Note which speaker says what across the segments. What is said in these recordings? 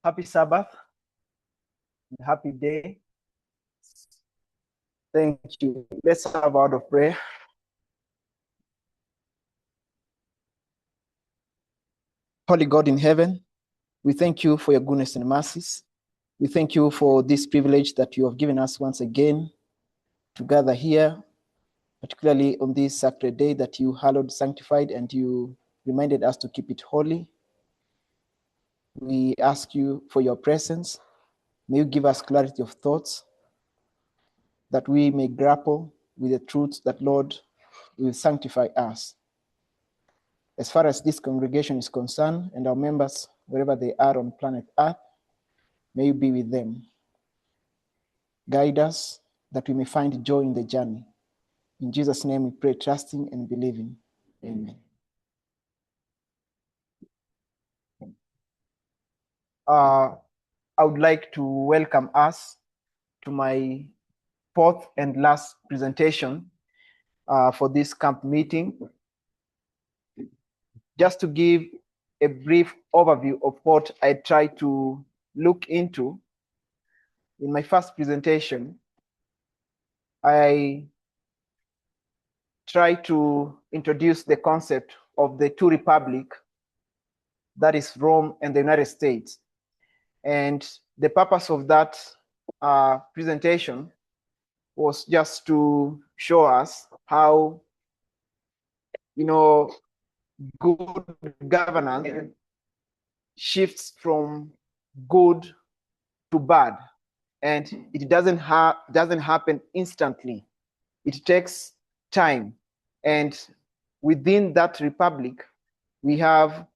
Speaker 1: Happy Sabbath, and happy day. Thank you. Let's have a word of prayer. Holy God in heaven, we thank you for your goodness and mercies. We thank you for this privilege that you have given us once again to gather here, particularly on this sacred day that you hallowed, sanctified, and you reminded us to keep it holy. We ask you for your presence. May you give us clarity of thoughts that we may grapple with the truths that, Lord, will sanctify us. As far as this congregation is concerned and our members, wherever they are on planet Earth, may you be with them. Guide us that we may find joy in the journey. In Jesus' name we pray, trusting and believing. Amen. I would like to welcome us to my fourth and last presentation for this camp meeting. Just to give a brief overview of what I tried to look into in my first presentation, I tried to introduce the concept of the two republics, that is Rome and the United States. And the purpose of that presentation was just to show us how, good governance shifts from good to bad, and it doesn't happen instantly. It takes time, and within that republic, we have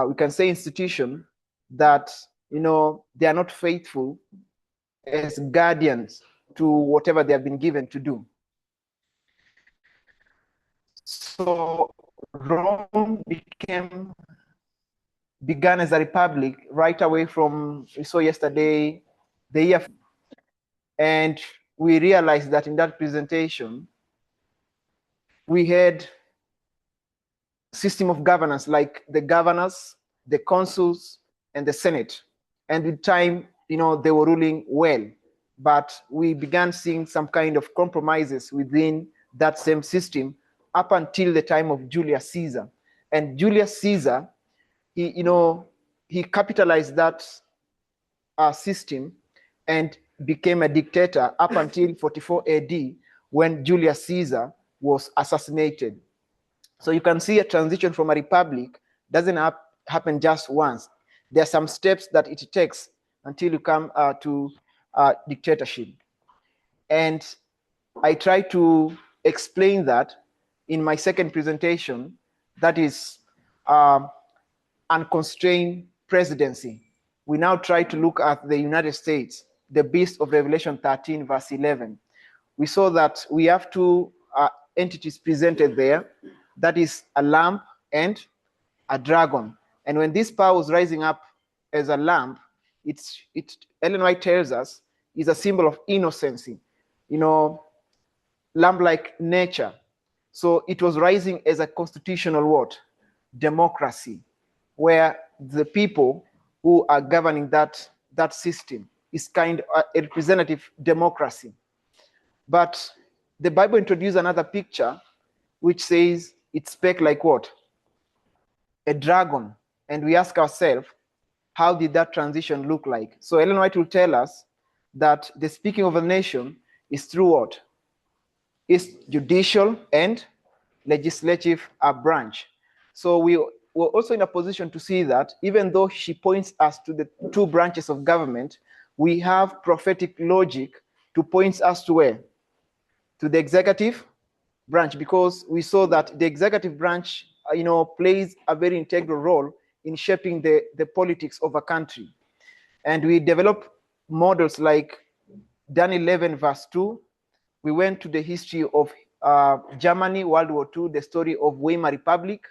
Speaker 1: we can say institution that they are not faithful as guardians to whatever they have been given to do. So Rome began as a republic right away from, we saw yesterday, the year, and we realized that in that presentation we had system of governance like the governors, the consuls, and the Senate. And with time, they were ruling well, but we began seeing some kind of compromises within that same system up until the time of Julius Caesar. And Julius Caesar, he capitalized that system and became a dictator up until 44 AD when Julius Caesar was assassinated. So you can see a transition from a republic doesn't happen just once. There are some steps that it takes until you come to dictatorship. And I try to explain that in my second presentation, that is unconstrained presidency. We now try to look at the United States, the beast of Revelation 13, verse 11. We saw that we have two entities presented there. That is a lamb and a dragon. And when this power was rising up as a lamb, Ellen White tells us, is a symbol of innocency, lamb-like nature. So it was rising as a constitutional what? Democracy, where the people who are governing that system is kind of a representative democracy. But the Bible introduced another picture which says it spake like what? A dragon. And we ask ourselves, how did that transition look like? So Ellen White will tell us that the speaking of a nation is through what? It's judicial and legislative branch. So we were also in a position to see that even though she points us to the two branches of government, we have prophetic logic to point us to where? To the executive branch, because we saw that the executive branch plays a very integral role in shaping the politics of a country. And we developed models like Daniel 11 verse 2. We went to the history of Germany, World War II, the story of Weimar Republic.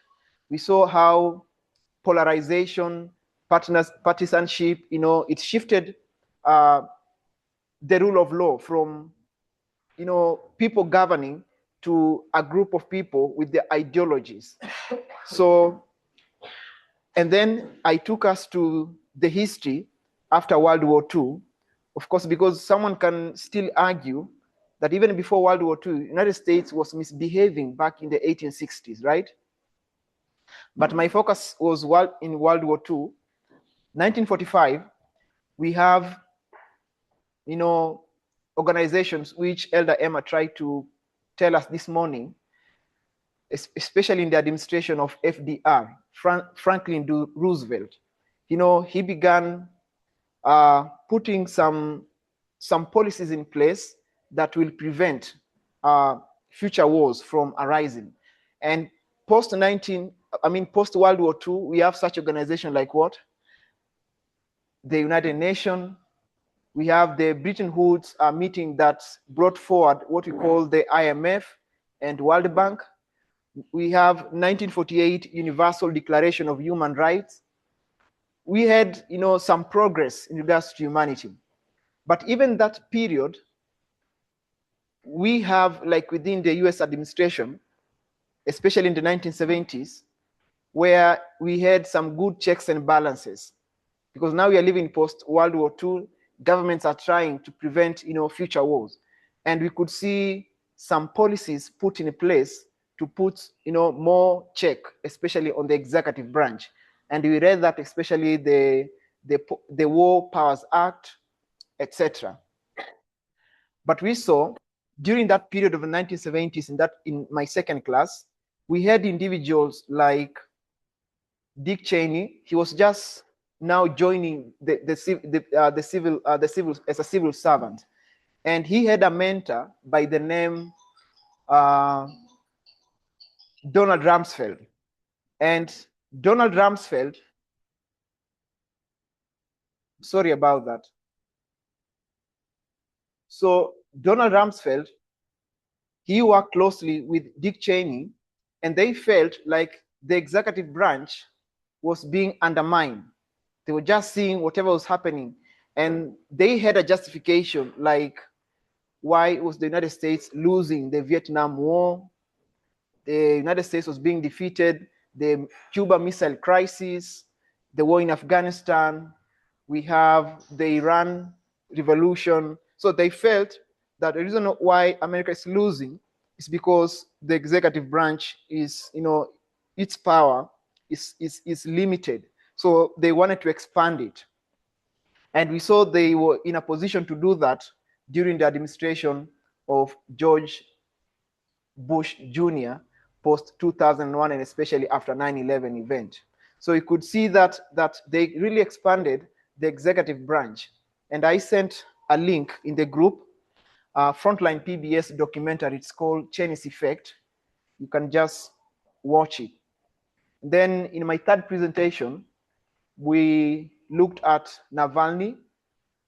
Speaker 1: We saw how polarization, partisanship, it shifted the rule of law from people governing to a group of people with their ideologies. So, and then I took us to the history after World War II, of course, because someone can still argue that even before World War II, United States was misbehaving back in the 1860s, right? But my focus was in World War II. 1945, we have, organizations which Elder Emma tried to tell us this morning, especially in the administration of FDR, Franklin D. Roosevelt. He began putting some policies in place that will prevent future wars from arising. And post World War II, we have such organizations like what? The United Nations. We have the Bretton Woods meeting that brought forward what we call the IMF and World Bank. We have 1948 Universal Declaration of Human Rights. We had, some progress in regards to humanity. But even that period, we have, like within the US administration, especially in the 1970s, where we had some good checks and balances. Because now we are living post-World War II, governments are trying to prevent, future wars. And we could see some policies put in place to put, more check, especially on the executive branch. And we read that especially the War Powers Act, etc. But we saw during that period of the 1970s, in my second class, we had individuals like Dick Cheney. He was just now joining the civil as a civil servant, and he had a mentor by the name Donald Rumsfeld. And Donald Rumsfeld, sorry about that. So Donald Rumsfeld, he worked closely with Dick Cheney, and they felt like the executive branch was being undermined. They were just seeing whatever was happening, and they had a justification like why was the United States losing the Vietnam War? The United States was being defeated, the Cuba Missile Crisis, the war in Afghanistan, we have the Iran Revolution. So they felt that the reason why America is losing is because the executive branch is, its power is limited. So they wanted to expand it. And we saw they were in a position to do that during the administration of George Bush Jr. post 2001, and especially after 9/11 event. So you could see that they really expanded the executive branch. And I sent a link in the group, Frontline PBS documentary. It's called Cheney's Effect. You can just watch it. Then in my third presentation, we looked at Navalny,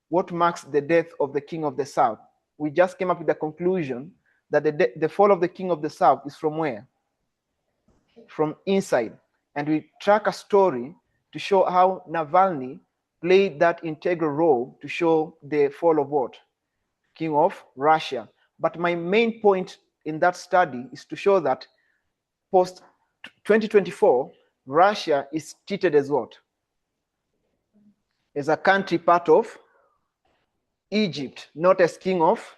Speaker 1: what marks the death of the King of the South. We just came up with the conclusion that the fall of the King of the South is from where? From inside. And we track a story to show how Navalny played that integral role to show the fall of what? King of Russia. But my main point in that study is to show that post 2024, Russia is treated as what? As a country part of Egypt, not as king of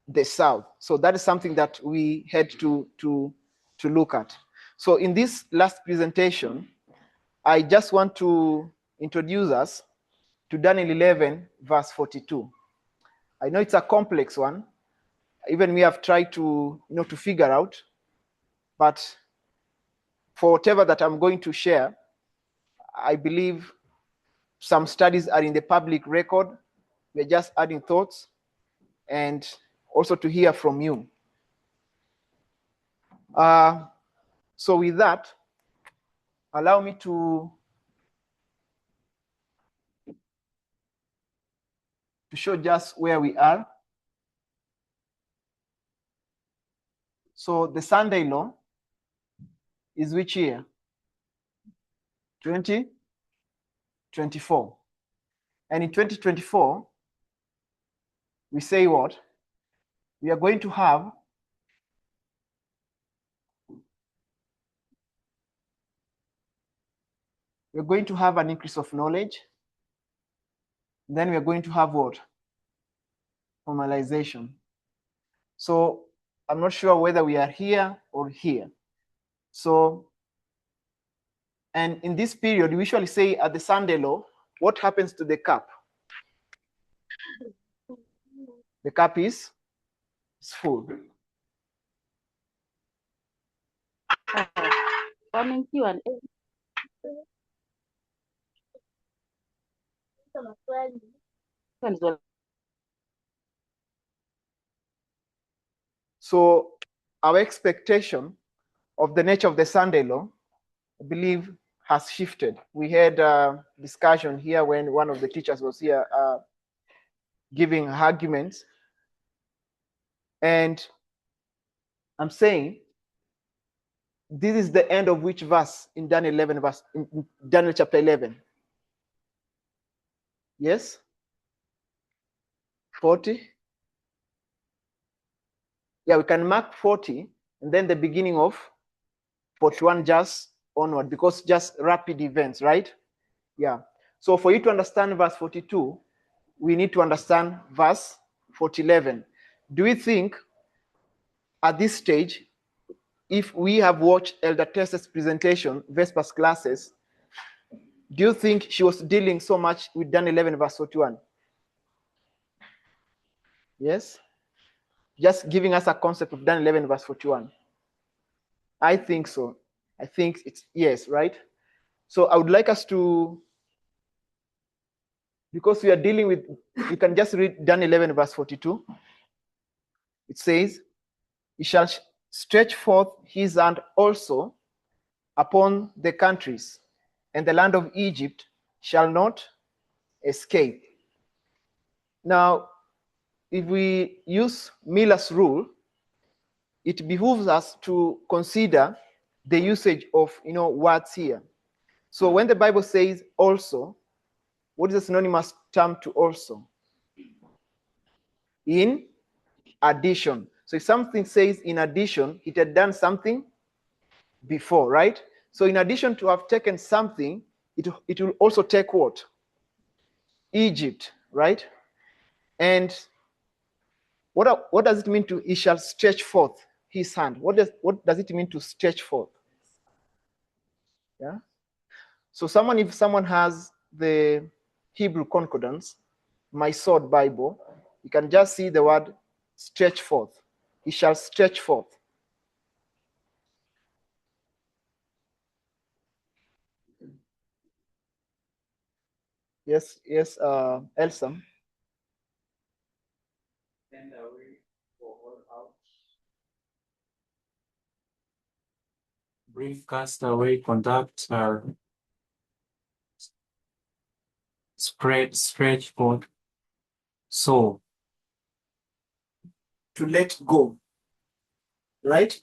Speaker 1: the South. So that is something that we had to look at. So in this last presentation, I just want to introduce us to Daniel 11, verse 42. I know it's a complex one. Even we have tried to, to figure out, but for whatever that I'm going to share, I believe some studies are in the public record. We're just adding thoughts and also to hear from you. So with that, allow me to show just where we are. So the Sunday law is which year? 2024. And in 2024, we say what? We are going to have an increase of knowledge. Then we are going to have what? Formalization. So I'm not sure whether we are here or here. So, and in this period, we usually say at the Sunday law, what happens to the cup? The cup is full. So our expectation of the nature of the Sunday law, I believe, has shifted. We had a discussion here when one of the teachers was here giving arguments. And I'm saying this is the end of which verse in Daniel 11 verse in Daniel chapter 11? Yes? 40? Yeah, we can mark 40 and then the beginning of 41 just onward because just rapid events, right? Yeah. So for you to understand verse 42, we need to understand verse 11. Do we think at this stage, if we have watched Elder Tessa's presentation, Vesper's classes, do you think she was dealing so much with Daniel 11 verse 41? Yes? Just giving us a concept of Daniel 11 verse 41. I think so. I think it's yes, right? So I would like us to, because we are dealing with, you can just read Daniel 11 verse 42. It says, he shall stretch forth his hand also upon the countries, and the land of Egypt shall not escape. Now, if we use Miller's rule, it behooves us to consider the usage of words here. So when the Bible says also, what is a synonymous term to also? In addition. So if something says in addition, it had done something before, right? So in addition to have taken something, it will also take what? Egypt, right? And what does it mean to he shall stretch forth his hand? What does it mean to stretch forth? Yeah. So if someone has the Hebrew concordance, my sword Bible, you can just see the word stretch forth. He shall stretch forth. Yes, Elsa.
Speaker 2: Brief castaway conduct stretch forth. So
Speaker 1: To let go, right?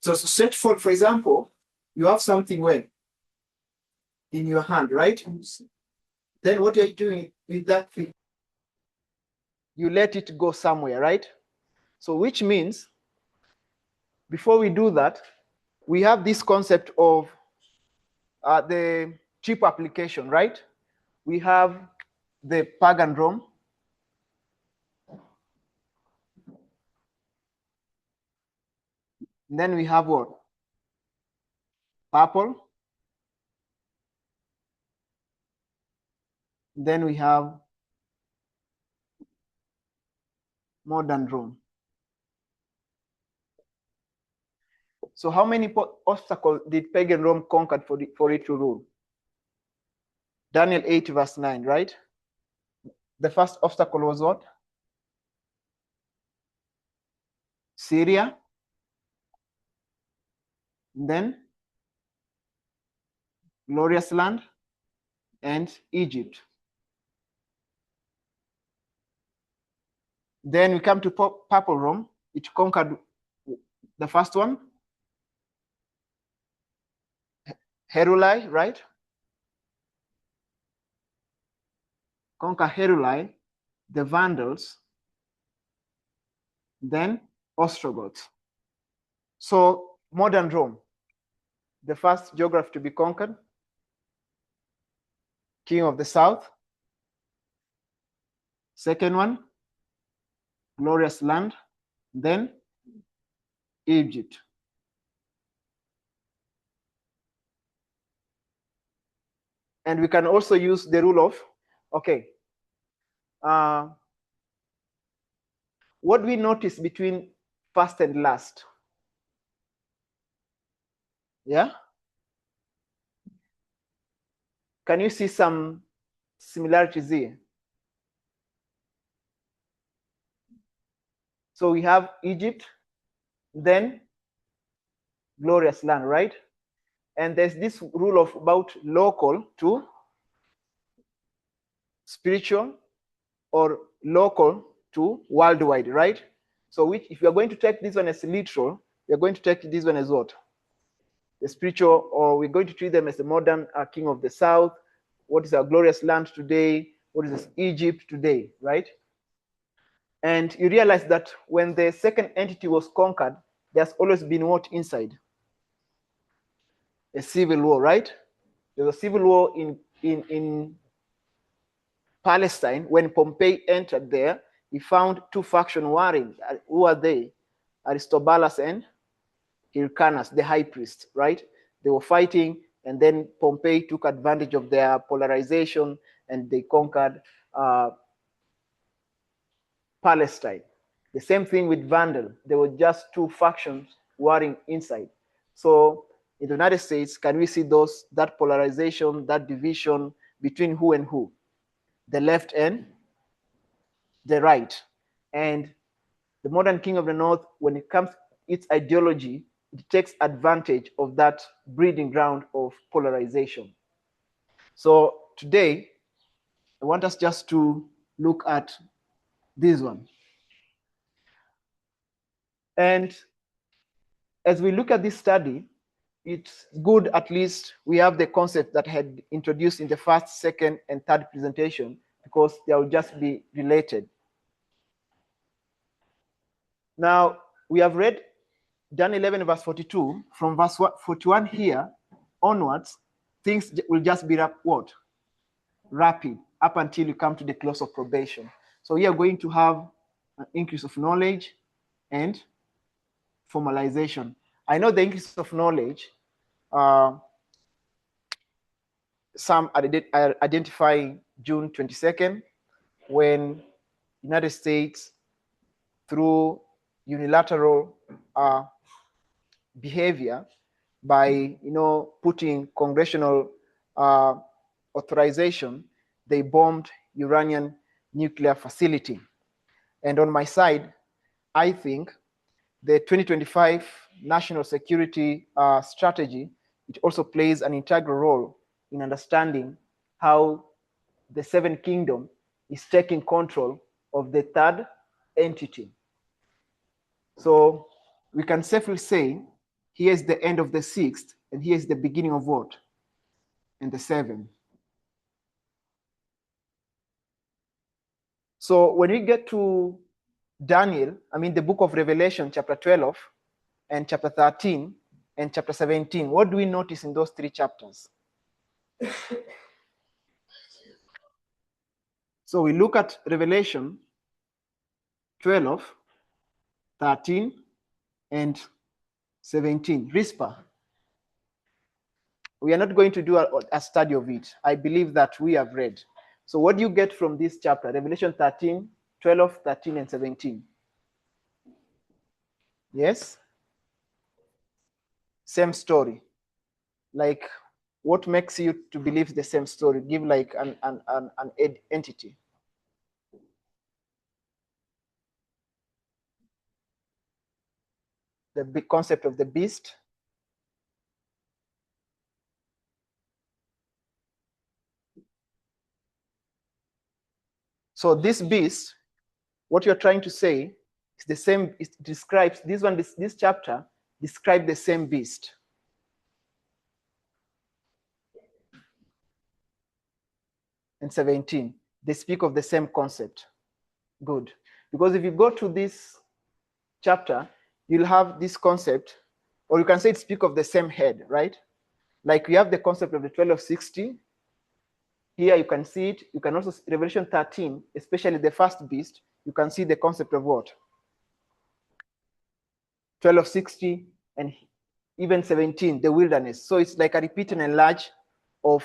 Speaker 1: So stretch forth, for example, you have something in your hand, right? Then what are you doing with that thing? You let it go somewhere, right? So which means before we do that, we have this concept of the cheap application, right? We have the pagan Rome. And then we have what? Purple. Then we have modern Rome. So how many obstacles did pagan Rome conquer for it to rule? Daniel 8 verse 9, right? The first obstacle was what? Syria. And then glorious land and Egypt. Then we come to Purple Rome. It conquered the first one, Heruli, right? Conquer Heruli, the Vandals, then Ostrogoths. So modern Rome, the first geography to be conquered, king of the south, Second one, glorious land. Then Egypt. And we can also use the rule of, okay, what do we notice between first and last? Yeah? Can you see some similarities here? So we have Egypt, then glorious land, right? And there's this rule of about local to spiritual or local to worldwide, right? So which, if you're going to take this one as literal, you're going to take this one as what? The spiritual, or we're going to treat them as the modern king of the south. What is our glorious land today? What is Egypt today, right? And you realize that when the second entity was conquered, there's always been what inside? A civil war, right? There's a civil war in Palestine. When Pompey entered there, he found two factions warring. Who are they? Aristobulus and Hyrcanus, the high priest, right? They were fighting, and then Pompey took advantage of their polarization and they conquered Palestine. The same thing with Vandal. There were just two factions warring inside. So in the United States, can we see that polarization, that division between who and who? The left and the right. And the modern king of the north, when it comes to its ideology, it takes advantage of that breeding ground of polarization. So today, I want us just to look at this one. And as we look at this study, it's good at least we have the concept that I had introduced in the first, second, and third presentation, because they will just be related. Now, we have read Daniel 11 verse 42. From verse 41 here onwards, things will just be what? Rapid, up until you come to the close of probation. So we are going to have an increase of knowledge and formalization. I know the increase of knowledge, some are identifying June 22nd, when United States, through unilateral behavior, by putting congressional authorization, they bombed Iranian nuclear facility. And on my side, I think the 2025 national security strategy, it also plays an integral role in understanding how the Seventh Kingdom is taking control of the third entity. So we can safely say, here's the end of the sixth, and here's the beginning of what? And the seventh. So when we get to Daniel, the book of Revelation, chapter 12, and chapter 13, and chapter 17, what do we notice in those three chapters? So we look at Revelation 12, 13, and 17. RISPA. We are not going to do a study of it. I believe that we have read. So what do you get from this chapter? Revelation 13, 12, 13, and 17. Yes? Same story. Like, what makes you to believe the same story? Give like an entity. The big concept of the beast. So this beast, what you're trying to say is the same. It describes this one. This chapter describes the same beast. And 17, they speak of the same concept. Good. Because if you go to this chapter, you'll have this concept, or you can say it speak of the same head, right? Like we have the concept of the 1260, Here you can see it. You can also see Revelation 13, especially the first beast. You can see the concept of what? 1260 and even 17, the wilderness. So it's like a repeat and enlarge of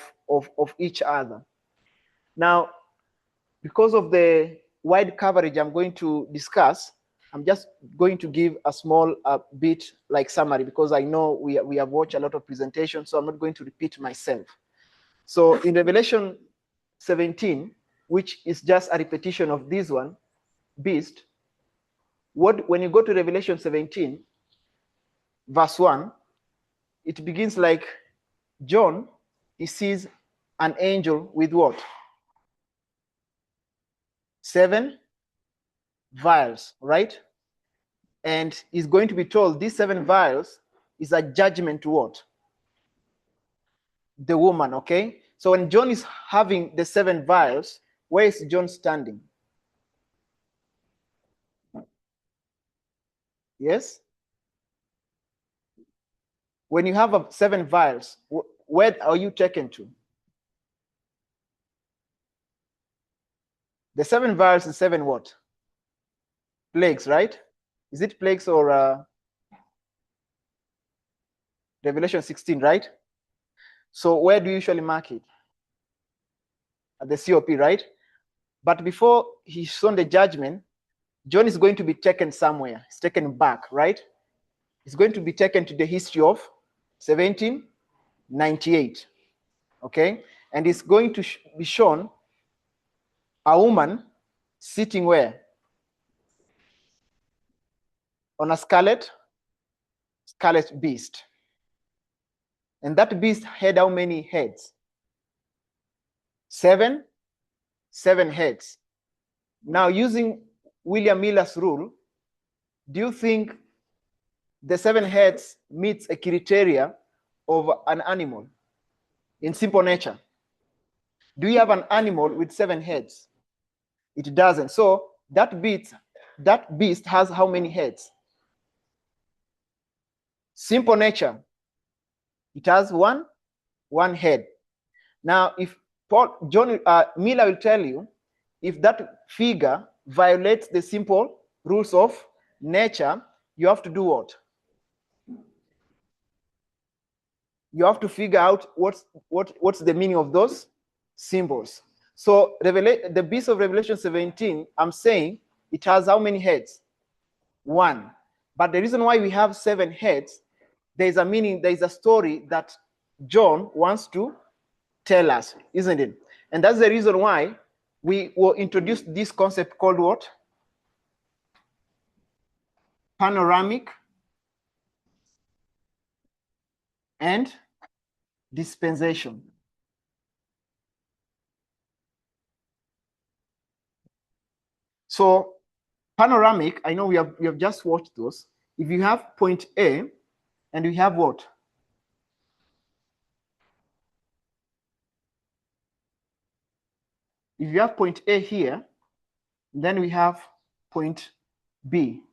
Speaker 1: each other. Now, because of the wide coverage I'm going to discuss, I'm just going to give a small bit like summary, because I know we have watched a lot of presentations, so I'm not going to repeat myself. So in Revelation 17, which is just a repetition of this one, beast, when you go to Revelation 17, verse 1, it begins like John, he sees an angel with what? 7 vials, right? And he's going to be told these 7 vials is a judgment to what? The woman, okay? So when John is having the 7 vials, where is John standing? Yes? When you have 7 vials, where are you taken to? The 7 vials is 7 what? Plagues, right? Is it plagues or Revelation 16, right? So where do you usually mark it? At the COP, right? But before he's shown the judgment, John is going to be taken somewhere. He's taken back, right? He's going to be taken to the history of 1798, okay? And he's going to be shown a woman sitting where? On a scarlet beast. And that beast had how many heads? 7 heads. Now, using William Miller's rule, do you think the 7 heads meets a criteria of an animal in simple nature? Do you have an animal with 7 heads? It doesn't. So that beast has how many heads? Simple nature. It has one head. Now, if Miller will tell you, if that figure violates the simple rules of nature, you have to do what? You have to figure out what's the meaning of those symbols. So the beast of Revelation 17, I'm saying it has how many heads? 1. But the reason why we have 7 heads, there's a meaning, there's a story that John wants to tell us, isn't it? And that's the reason why we will introduce this concept called what? Panoramic and dispensation. So panoramic, I know we have just watched those. If you have point A and we have what? If you have point A here, then we have point B.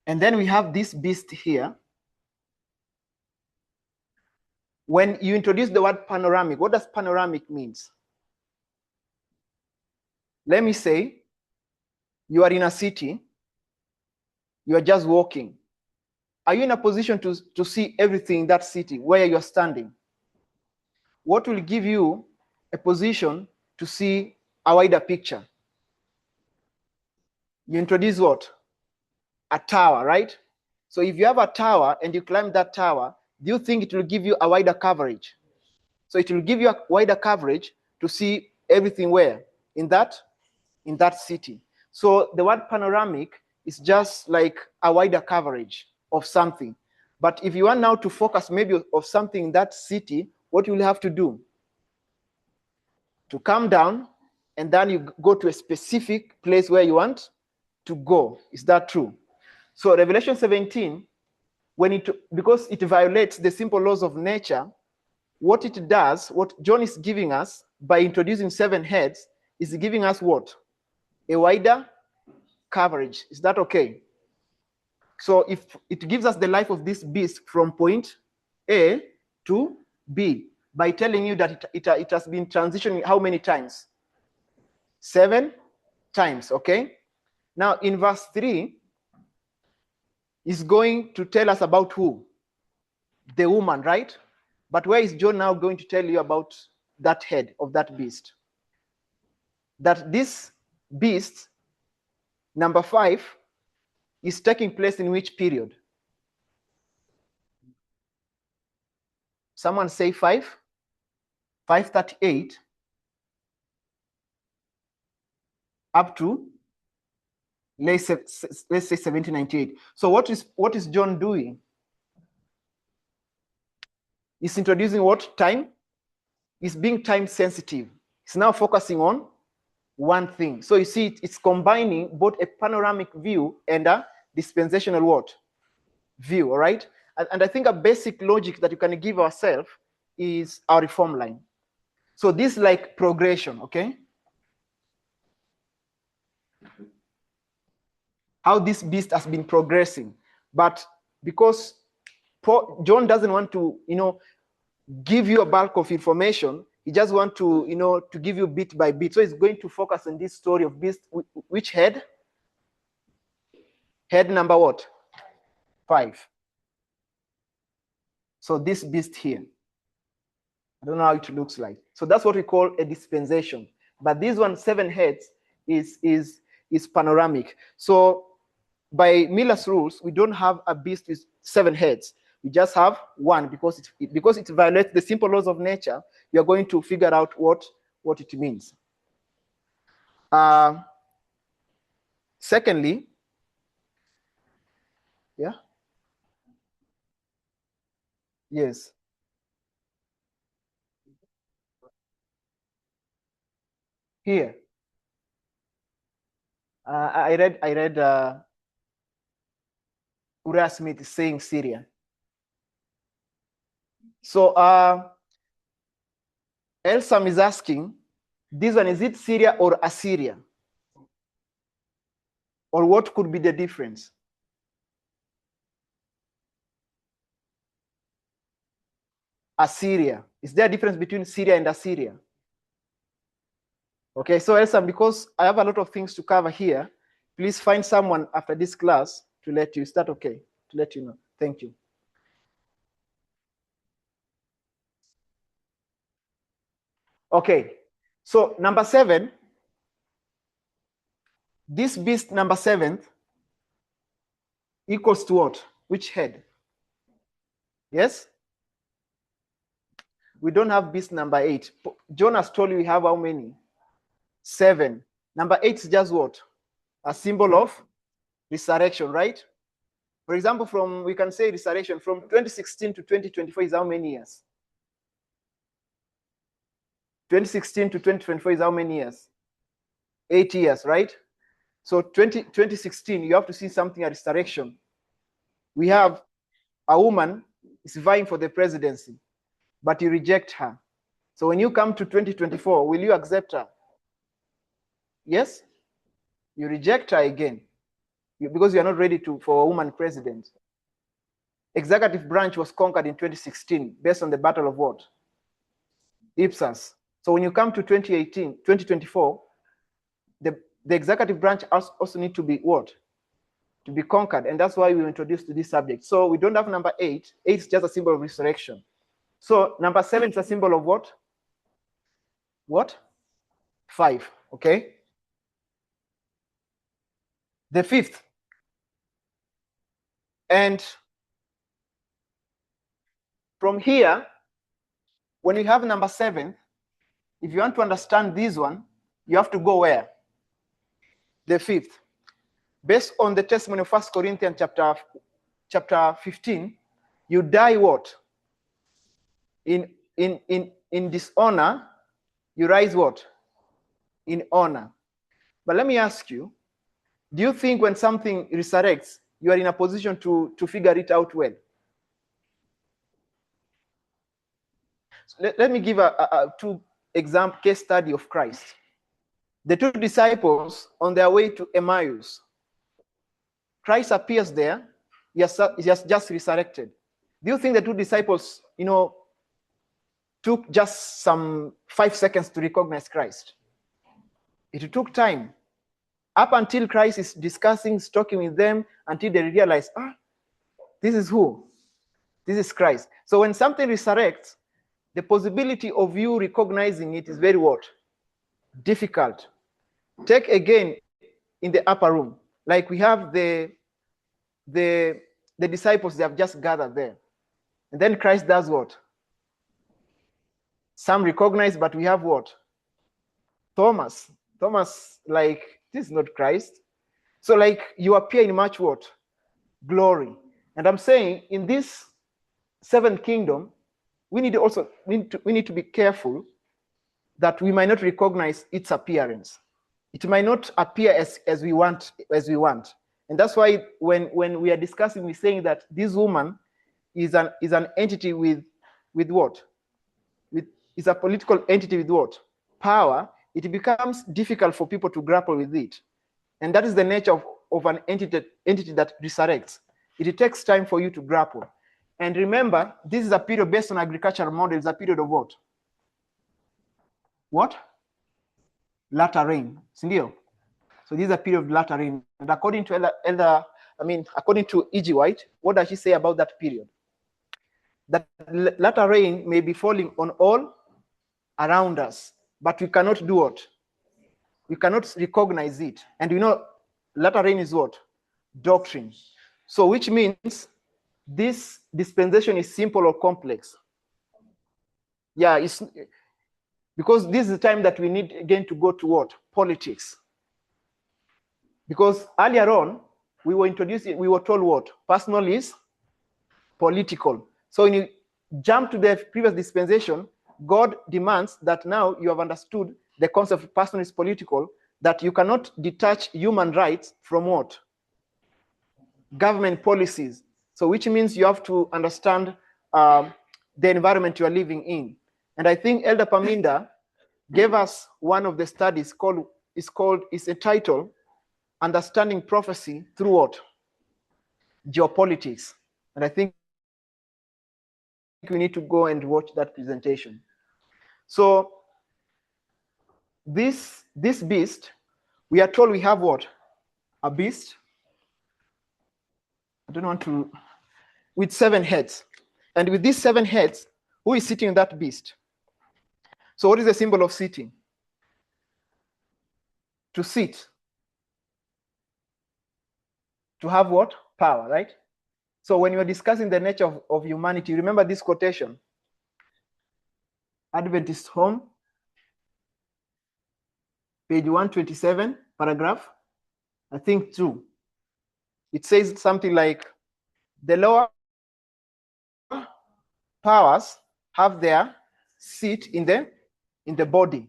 Speaker 1: And then we have this beast here. When you introduce the word panoramic, what does panoramic means? Let me say you are in a city, you are just walking. Are you in a position to see everything in that city where you're standing? What will give you a position to see a wider picture? You introduce what? A tower, right? So if you have a tower and you climb that tower, do you think it will give you a wider coverage? So it will give you a wider coverage to see everything where? In that city. So the word panoramic is just like a wider coverage of something. But if you want now to focus maybe of something in that city, what you will have to do? To come down, and then you go to a specific place where you want to go. Is that true? So Revelation 17, because it violates the simple laws of nature, what it does, what John is giving us by introducing 7 heads, is giving us what? A wider coverage. Is that okay? So if it gives us the life of this beast from point A to B, by telling you that it has been transitioning how many times? 7 times, okay? Now in verse 3, is going to tell us about who? The woman, right? But where is John now going to tell you about that head of that beast? That this beast, number 5, is taking place in which period? Someone say 538 up to let's say 1798. So what is John doing? He's introducing what? Time. He's being time sensitive. He's now focusing on one thing. So you see, it's combining both a panoramic view and a dispensational what? View, all right? And I think a basic logic that you can give ourselves is our reform line. So this is like progression, okay? How this beast has been progressing. But because John doesn't want to, give you a bulk of information, he just wants to, to give you bit by bit. So he's going to focus on this story of beast. Which head? Head number what? 5. So this beast here. I don't know how it looks like. So that's what we call a dispensation. But this one, 7 heads, is panoramic. So by Miller's rules, we don't have a beast with 7 heads. We just have one because it violates the simple laws of nature. You are going to figure out what it means. Secondly, yeah, yes. Here, I read Uriah Smith is saying Syria. So Elsam is asking, this one, is it Syria or Assyria? Or what could be the difference? Assyria. Is there a difference between Syria and Assyria? Okay, so Elsam, because I have a lot of things to cover here, please find someone after this class to let you, is that okay? To let you know. Thank you. Okay, so number 7, this beast number 7 equals to what? Which head? Yes? We don't have beast number 8. Jonas told you we have how many? 7. Number 8 is just what? A symbol of resurrection, right? For example, we can say resurrection from 2016 to 2024 is how many years? 2016 to 2024 is how many years? 8 years, right? So 2016, you have to see something at resurrection. We have a woman is vying for the presidency, but you reject her. So when you come to 2024, will you accept her? Yes? You reject her again because you are not ready for a woman president. Executive branch was conquered in 2016 based on the Battle of what? Ipsas. So when you come to 2024, the executive branch also need to be what? To be conquered. And that's why we were introduced to this subject. So we don't have number 8. 8 is just a symbol of resurrection. So number 7 is a symbol of what? What? 5. Okay. The 5th. And from here, when you have number 7, if you want to understand this one, you have to go where? The 5th. Based on the testimony of 1 Corinthians chapter 15, you die what? In dishonor, you rise what? In honor. But let me ask you, do you think when something resurrects, you are in a position to figure it out well? So let me give a 2 example case study of Christ. The 2 disciples on their way to Emmaus, Christ appears there. He has just resurrected. Do you think the 2 disciples, took just some 5 seconds to recognize Christ. It took time. Up until Christ is discussing, talking with them, until they realize, this is who? This is Christ. So when something resurrects, the possibility of you recognizing it is very what? Difficult. Take again in the upper room. Like we have the disciples, they have just gathered there. And then Christ does what? Some recognize, but we have what? Thomas, like, this is not Christ. So like you appear in much what? Glory. And I'm saying in this seventh kingdom, we need to be careful that we might not recognize its appearance. It might not appear as we want. And that's why when we are discussing, we're saying that this woman is an entity with what? Is a political entity with what? Power. It becomes difficult for people to grapple with it. And that is the nature of an entity that resurrects. It takes time for you to grapple. And remember, this is a period based on agricultural model. It's a period of what? What? Latter rain. Sindio? So this is a period of latter rain. And according to according to E.G. White, what does she say about that period? That latter rain may be falling on all around us, but we cannot do what? We cannot recognize it. And we know latter rain is what? Doctrine. So which means this dispensation is simple or complex. Yeah, it's because this is the time that we need again to go to what? Politics. Because earlier on, we were told what? Personal is political. So when you jump to the previous dispensation, God demands that now you have understood the concept of personal is political, that you cannot detach human rights from what? Government policies. So which means you have to understand the environment you are living in. And I think Elder Paminda gave us one of the studies is entitled Understanding Prophecy Through what? Geopolitics. And I think we need to go and watch that presentation. So this beast, we are told we have what? A beast. I don't want to, with 7 heads. And with these 7 heads, who is sitting on that beast? So what is the symbol of sitting? To sit. To have what? Power, right? So when you are discussing the nature of humanity, remember this quotation. Adventist Home, page 127, paragraph, I think 2. It says something like, the lower powers have their seat in the body.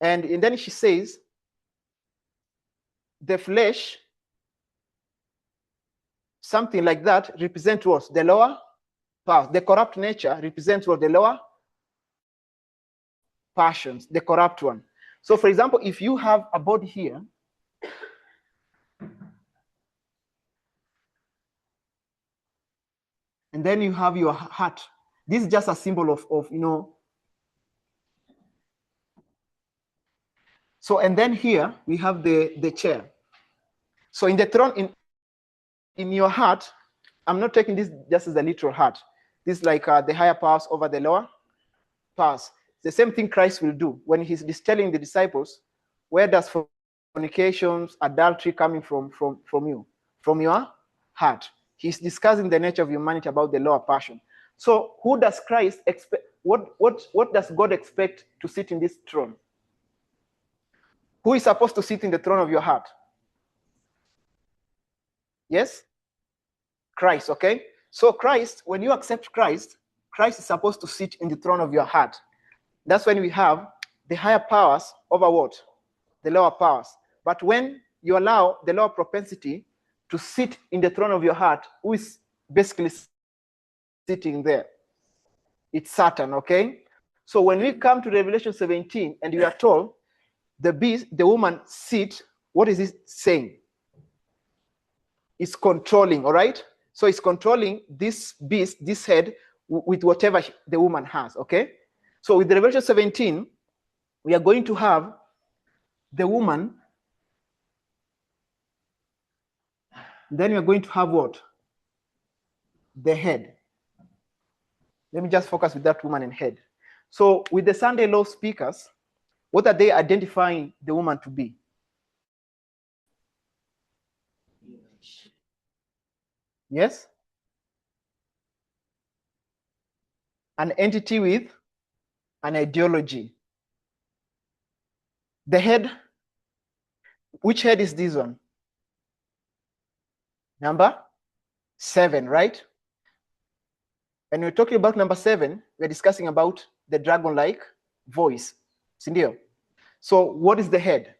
Speaker 1: And then she says, the flesh, something like that, represents what? The lower powers. The corrupt nature represents what? The lower passions, the corrupt one. So for example, if you have a body here, and then you have your heart, this is just a symbol of So, and then here we have the chair. So in the throne, in your heart, I'm not taking this just as a literal heart. This is like the higher powers over the lower powers. The same thing Christ will do when he's telling the disciples, where does fornications, adultery coming from you? From your heart. He's discussing the nature of humanity about the lower passion. So who does Christ expect? What does God expect to sit in this throne? Who is supposed to sit in the throne of your heart? Yes? Christ, okay? So Christ, when you accept Christ, Christ is supposed to sit in the throne of your heart. That's when we have the higher powers over what? The lower powers. But when you allow the lower propensity to sit in the throne of your heart, who is basically sitting there? It's Satan, okay? So when we come to Revelation 17 and we are told the beast, the woman sit, what is it saying? It's controlling, all right? So it's controlling this beast, this head, with whatever the woman has, okay? So with the Revelation 17, we are going to have the woman. Then we are going to have what? The head. Let me just focus with that woman and head. So with the Sunday law speakers, what are they identifying the woman to be? Yes? An entity with an ideology. The head, which head is this one? Number 7, right? And we're talking about number 7, we're discussing about the dragon-like voice. Sindio? So what is the head?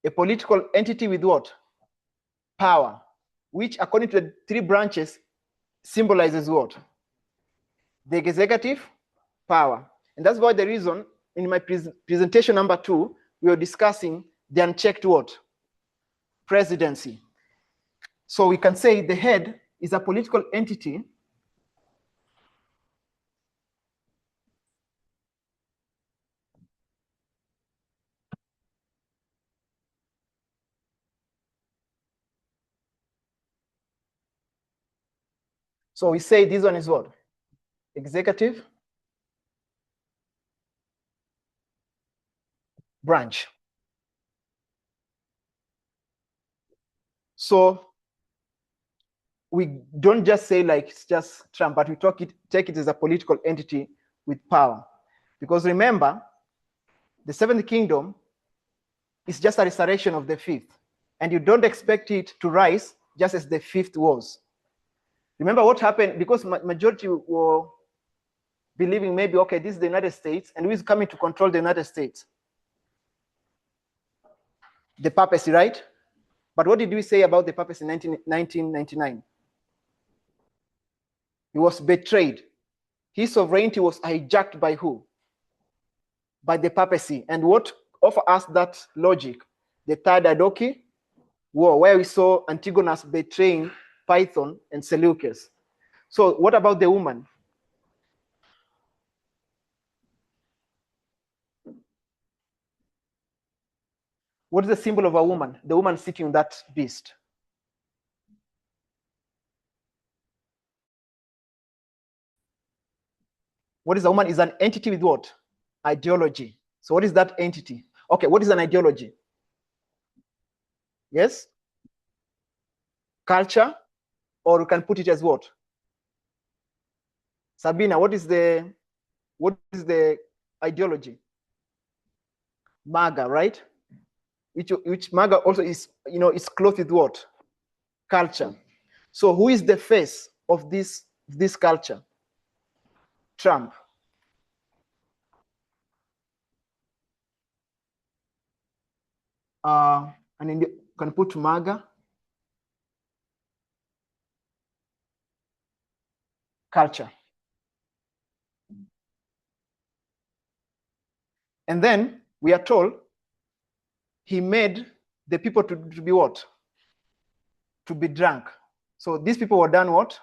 Speaker 1: A political entity with what? Power, which according to the 3 branches symbolizes what? The executive power. And that's why the reason in my presentation number 2, we were discussing the unchecked what? Presidency. So we can say the head is a political entity so we say this one is what? Executive branch. So we don't just say like it's just Trump, but we take it as a political entity with power. Because remember, the 7th kingdom is just a restoration of the 5th. And you don't expect it to rise just as the 5th was. Remember what happened? Because majority were believing maybe, okay, this is the United States, and who is coming to control the United States? The papacy, right? But what did we say about the papacy in 1999? He was betrayed. His sovereignty was hijacked by who? By the papacy. And what offer us that logic? The Third Adoki War, where we saw Antigonus betraying Python and Seleucus. So what about the woman? What is the symbol of a woman? The woman sitting on that beast. What is a woman? Is an entity with what? Ideology. So what is that entity? Okay, what is an ideology? Yes? Culture, or you can put it as what? Sabina, what is the ideology? MAGA, right? Which MAGA also is, is clothed with what? Culture. So who is the face of this culture? Trump. And then you can put MAGA. Culture. And then we are told he made the people to be what? To be drunk. So these people were done what?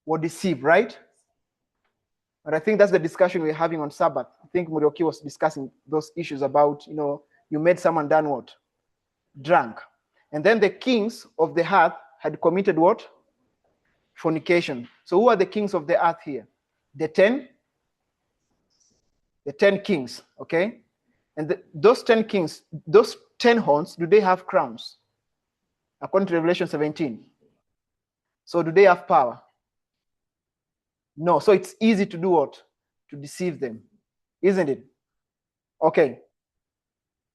Speaker 1: Were deceived, right? And I think that's the discussion we're having on Sabbath. I think Murioki was discussing those issues about, you made someone done what? Drunk. And then the kings of the earth had committed what? Fornication. So who are the kings of the earth here? The 10 kings, okay? And those 10 kings, those 10 horns, do they have crowns? According to Revelation 17. So do they have power? No. So it's easy to do what? To deceive them, isn't it? Okay.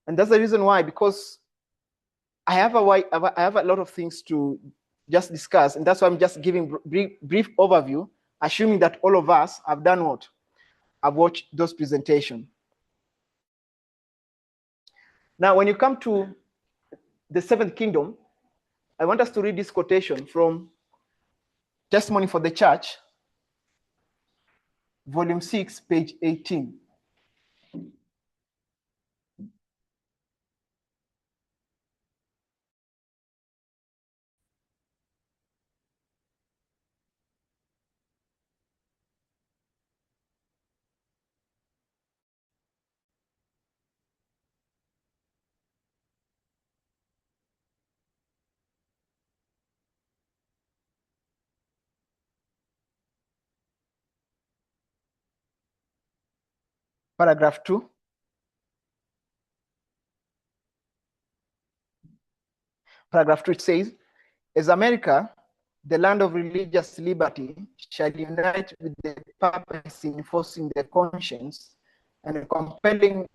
Speaker 1: And that's the reason why, because I have a lot of things to just discuss, and that's why I'm just giving brief overview, assuming that all of us have done what? I've watched those presentations. Now, when you come to the 7th kingdom, I want us to read this quotation from Testimony for the Church, volume 6, page 18. Paragraph 2. Paragraph 2, it says, as America, the land of religious liberty, shall unite with the purpose in enforcing the conscience and compelling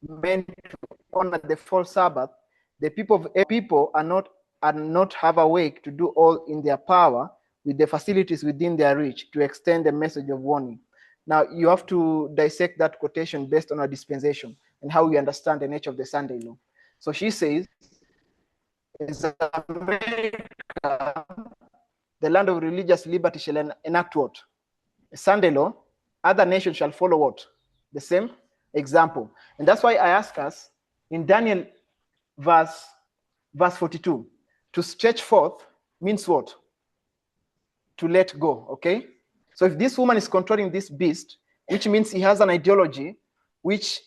Speaker 1: men to honor the false Sabbath. The people are not have awake to do all in their power with the facilities within their reach to extend the message of warning. Now, you have to dissect that quotation based on our dispensation and how we understand the nature of the Sunday law. So she says, as America, the land of religious liberty shall enact what? A Sunday law. Other nations shall follow what? The same example. And that's why I ask us in Daniel verse 42, to stretch forth means what? To let go, okay? So if this woman is controlling this beast, which means he has an ideology, which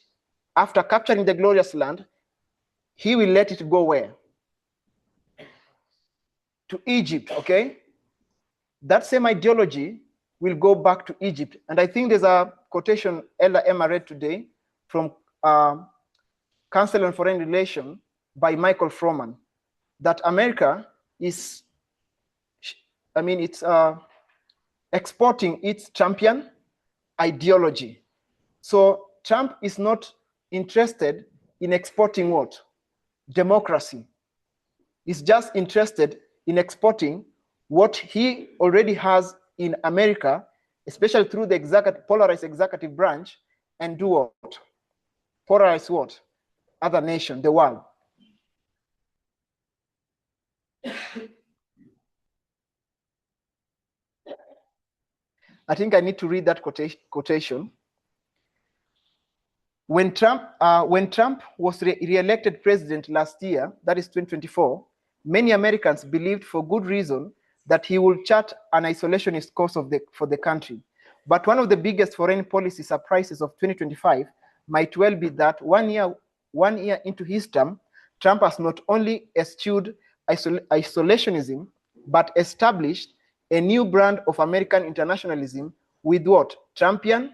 Speaker 1: after capturing the glorious land, he will let it go where? To Egypt, okay? That same ideology will go back to Egypt. And I think there's a quotation Elder Emma read today from Council on Foreign Relations by Michael Froman, that America is, it's exporting its champion ideology. So Trump is not interested in exporting what? Democracy. He's just interested in exporting what he already has in America, especially through the polarized executive branch, and do what? Polarize what? Other nation, the world. I think I need to read that quotation. When Trump was re-elected president last year, that is 2024, many Americans believed for good reason that he would chart an isolationist course for the country. But one of the biggest foreign policy surprises of 2025 might well be that 1 year into his term, Trump has not only eschewed isolationism, but established a new brand of American internationalism with what? Trumpian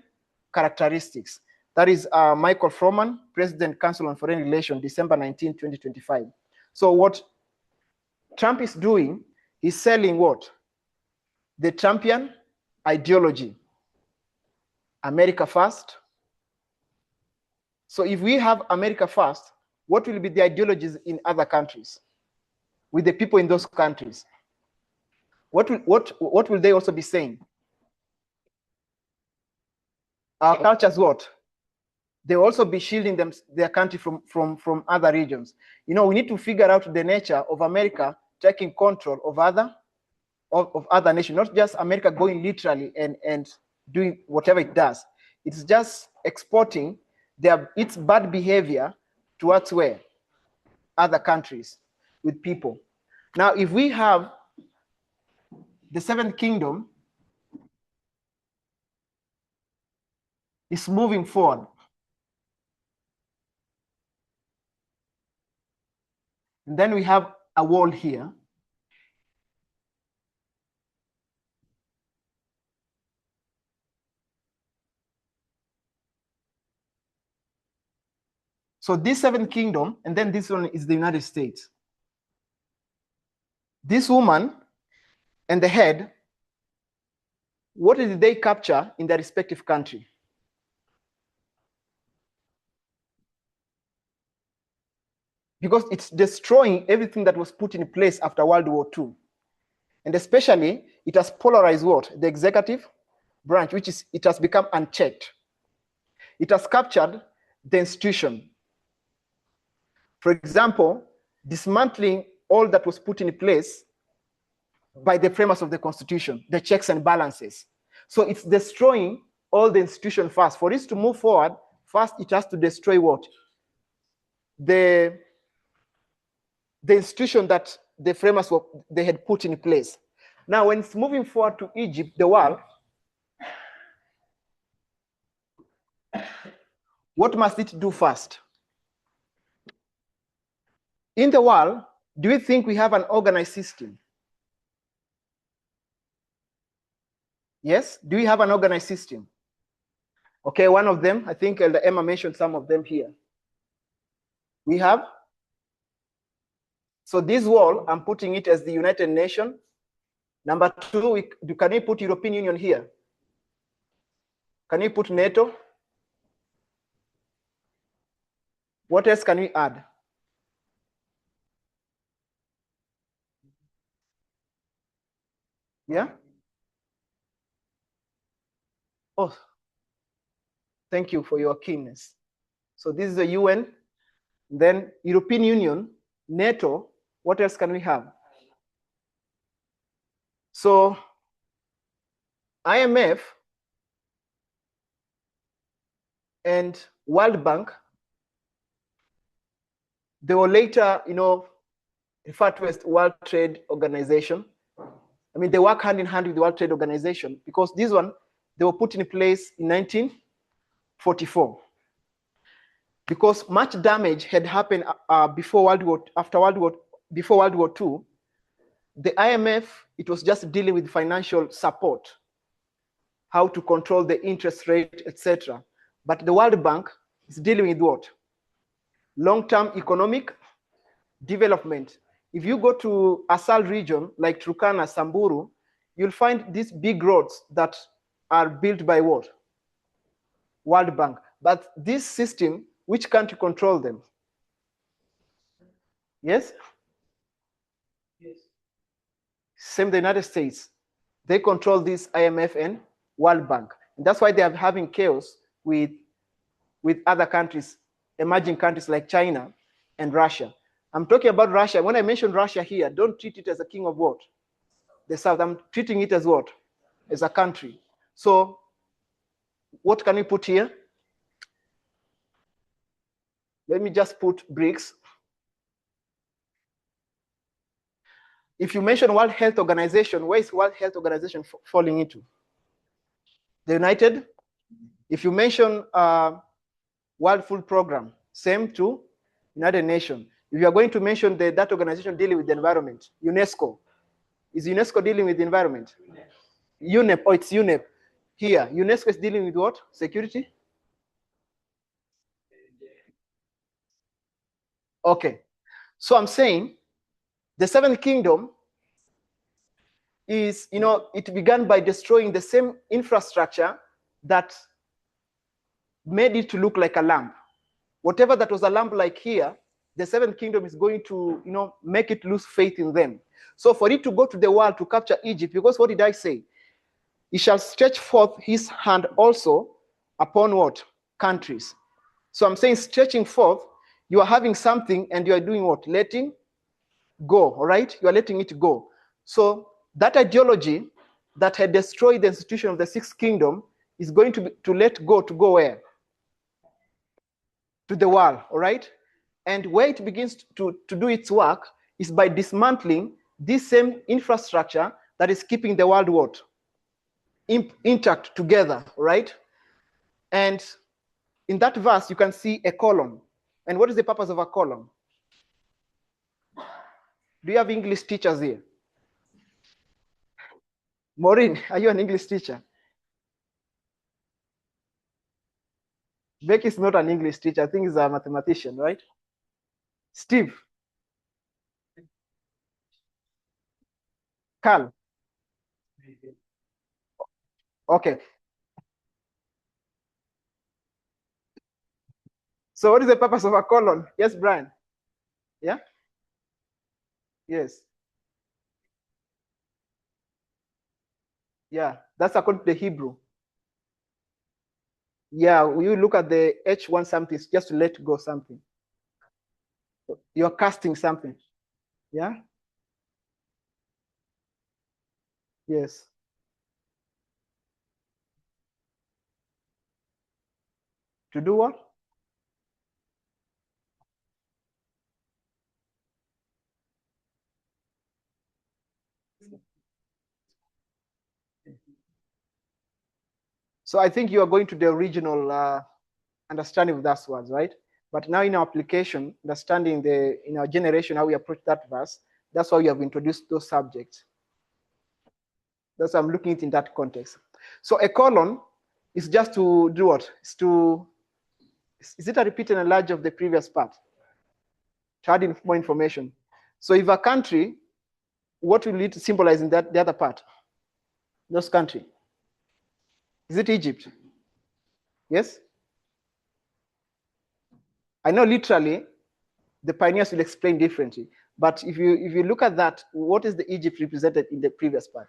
Speaker 1: characteristics. That is Michael Froman, President, Council on Foreign Relations, December 19, 2025. So what Trump is doing, he's selling what? The Trumpian ideology. America first. So if we have America first, what will be the ideologies in other countries with the people in those countries? What will they also be saying? Our cultures what? They will also be shielding their country from other regions. We need to figure out the nature of America taking control of other nations, not just America going literally and doing whatever it does. It's just exporting its bad behavior towards where? Other countries with people. Now, if we have the seventh kingdom is moving forward, and then we have a wall here. So this seventh kingdom, and then this one is the United States. This woman and the head, what did they capture in their respective country? Because it's destroying everything that was put in place after World War II. And especially, it has polarized what? The executive branch, it has become unchecked. It has captured the institution. For example, dismantling all that was put in place by the framers of the Constitution, the checks and balances. So it's destroying all the institution first. For it to move forward, first it has to destroy what? The institution that the framers they had put in place. Now, when it's moving forward to Egypt, the world, what must it do first? In the world, do we think we have an organized system? Yes? Do we have an organized system? Okay, one of them, I think Elder Emma mentioned some of them here. We have, so this wall, I'm putting it as the United Nations. Number two, can you put European Union here? Can you put NATO? What else can we add? Yeah? Oh, thank you for your keenness. So this is the UN, then European Union, NATO. What else can we have? So IMF and World Bank, they were later, referred to as World Trade Organization. I mean, they work hand in hand with the World Trade Organization because this one, they were put in place in 1944. Because much damage had happened before World War II, the IMF, it was just dealing with financial support, how to control the interest rate, etc. But the World Bank is dealing with what? Long-term economic development. If you go to Asal region, like Turkana, Samburu, you'll find these big roads that are built by what? World Bank. But this system, which country control them? Yes? Yes. Same the United States. They control this IMF and World Bank. And that's why they are having chaos with other countries, emerging countries like China and Russia. I'm talking about Russia. When I mention Russia here, don't treat it as a king of what? The South. I'm treating it as what? As a country. So what can we put here? Let me just put BRICS. If you mention World Health Organization, where is World Health Organization falling into? The United. If you mention World Food Program, same to United Nations. If you are going to mention that organization dealing with the environment, UNESCO. Is UNESCO dealing with the environment? UNEP, oh, it's UNEP. Here, UNESCO is dealing with what? Security? Okay. So I'm saying the Seventh Kingdom is, it began by destroying the same infrastructure that made it to look like a lamp. Whatever that was a lamp like here, the Seventh Kingdom is going to, make it lose faith in them. So for it to go to the world to capture Egypt, because what did I say? He shall stretch forth his hand also upon what? Countries. So I'm saying stretching forth, you are having something and you are doing what? Letting go, all right? You are letting it go. So that ideology that had destroyed the institution of the Sixth Kingdom is going to let go, to go where? To the world, all right? And where it begins to do its work is by dismantling this same infrastructure that is keeping the world what? Intact together, right? And in that verse, you can see a colon. And what is the purpose of a colon? Do you have English teachers here? Maureen, are you an English teacher? Becky is not an English teacher. I think he's a mathematician, right? Steve. Carl. Okay. So what is the purpose of a colon? Yes, Brian. Yeah? Yes. Yeah, that's according to the Hebrew. Yeah, you look at the H1 something, it's just to let go something. You're casting something. Yeah? Yes. To do what? So I think you are going to the original understanding of those words, right? But now in our application, understanding in our generation, how we approach that verse, that's why we have introduced those subjects. That's why I'm looking at it in that context. So a colon It's just to do what? Is it a repeat and enlarge of the previous part? To add in more information. So if a country, what will it symbolize in that the other part? Those country. Is it Egypt? Yes? I know literally the pioneers will explain differently. But if you look at that, what is the Egypt represented in the previous part?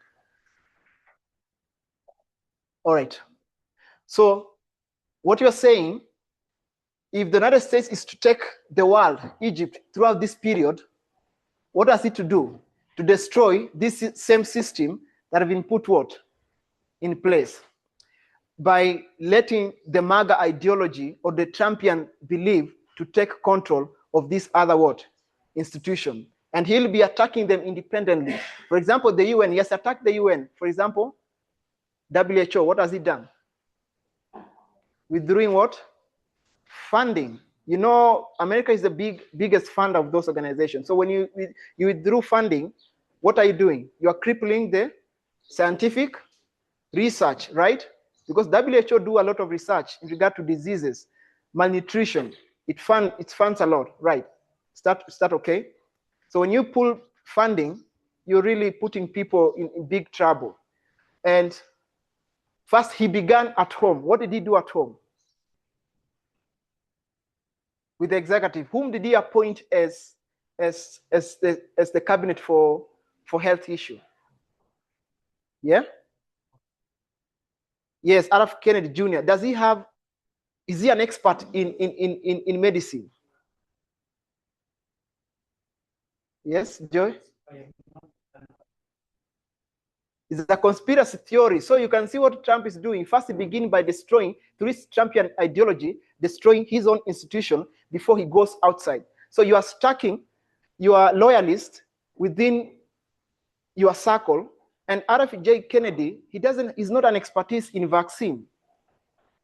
Speaker 1: All right. So what you're saying, if the United States is to take the world, Egypt, throughout this period, what has it to do? To destroy this same system that have been put what? In place. By letting the MAGA ideology or the Trumpian belief to take control of this other what? Institution. And he'll be attacking them independently. For example, the UN, yes, attack the UN. For example, WHO, what has it done? Withdrawing what? Funding. You know, America is the biggest funder of those organizations. So when you withdrew funding, what are you doing? You are crippling the scientific research, right? Because WHO do a lot of research in regard to diseases, malnutrition. It funds a lot, right? Start okay? So when you pull funding, you're really putting people in big trouble. And first, he began at home. What did he do at home? With the executive, whom did he appoint as the cabinet for health issue? Yeah. Yes, RF Kennedy Jr. Is he an expert in medicine? Yes, Joy? It's a conspiracy theory. So you can see what Trump is doing. First, he begins by destroying, through his Trumpian ideology, destroying his own institution before he goes outside. So you are stacking your loyalists within your circle. And RFJ Kennedy, he's not an expertise in vaccine.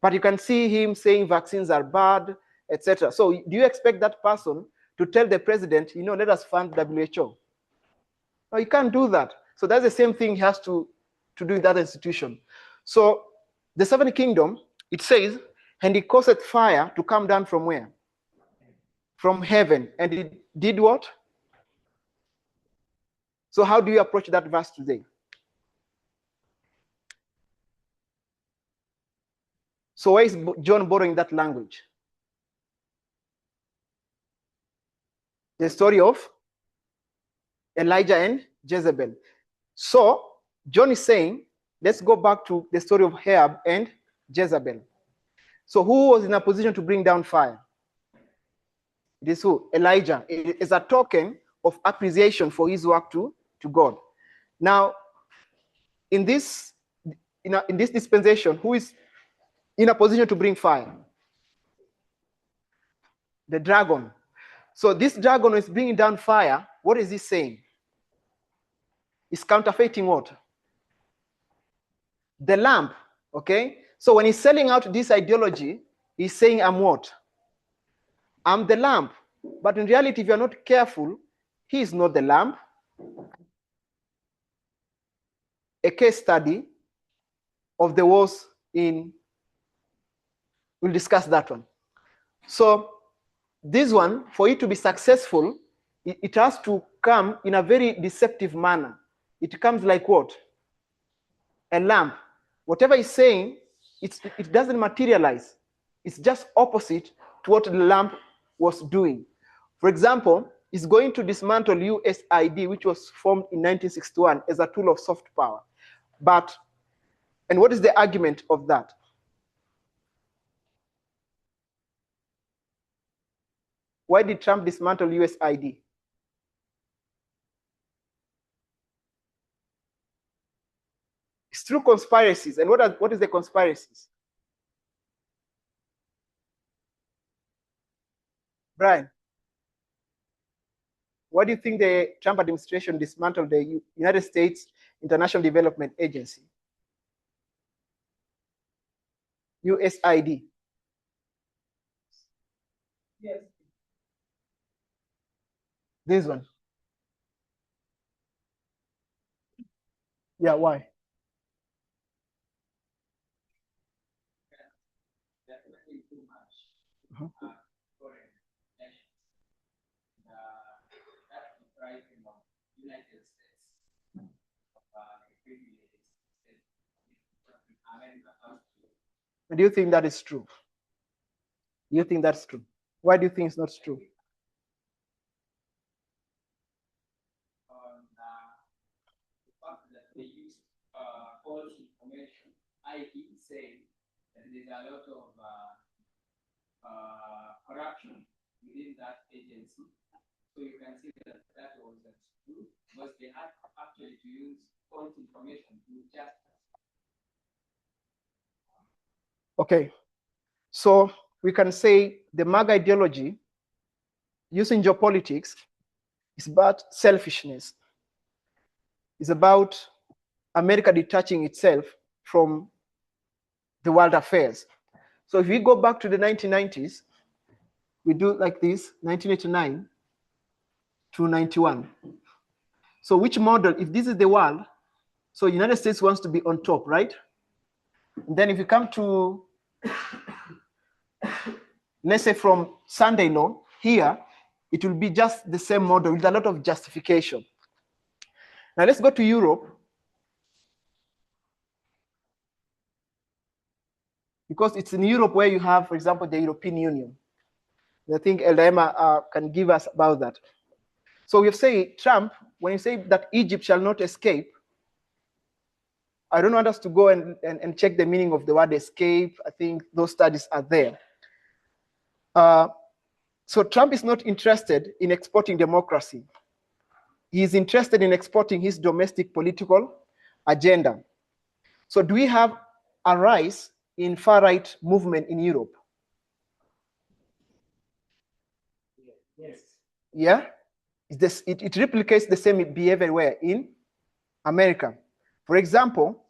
Speaker 1: But you can see him saying vaccines are bad, etc. So do you expect that person to tell the president, let us fund WHO? No, you can't do that. So that's the same thing he has to do in that institution. So the seventh kingdom, it says, and he caused fire to come down from where? From heaven. And it did what? So how do you approach that verse today? So why is John borrowing that language? The story of Elijah and Jezebel. So John is saying, let's go back to the story of Ahab and Jezebel. So who was in a position to bring down fire? It is who? Elijah. It is a token of appreciation for his work to God. Now, in this dispensation, who is in a position to bring fire? The dragon. So this dragon is bringing down fire. What is he saying? It's counterfeiting what? The lamp. Okay? So when he's selling out this ideology, he's saying, I'm what? I'm the lamp. But in reality, if you're not careful, he is not the lamp. A case study of the wars we'll discuss that one. So this one, for it to be successful, it has to come in a very deceptive manner. It comes like what? A lamp. Whatever he's saying, it doesn't materialize. It's just opposite to what the lamp was doing. For example, it's going to dismantle USID, which was formed in 1961 as a tool of soft power. And what is the argument of that? Why did Trump dismantle USID? It's through conspiracies. And what is the conspiracies? Brian, why do you think the Trump administration dismantled the United States International Development Agency? USID. Yes. This one. Yeah, why? Do you think that is true? Do you think that's true? Why do you think it's not true?
Speaker 3: They use false information, i.e., saying that there's a lot of corruption within that agency. So you can see that that wasn't true because they had actually to use false information to just.
Speaker 1: Okay, so we can say the MAGA ideology using geopolitics is about selfishness. It's about America detaching itself from the world affairs. So if we go back to the 1990s, we do like this, 1989 to 91. So which model, if this is the world, so United States wants to be on top, right? And then if you come to, let's say from Sunday law, here, it will be just the same model with a lot of justification. Now let's go to Europe. Because it's in Europe where you have, for example, the European Union. I think Eldaema can give us about that. So we say Trump, when you say that Egypt shall not escape, I don't want us to go and check the meaning of the word escape. I think those studies are there. So Trump is not interested in exporting democracy. He is interested in exporting his domestic political agenda. So do we have a rise in far-right movement in Europe?
Speaker 3: Yes.
Speaker 1: Yeah? It replicates the same behavior where in America. For example,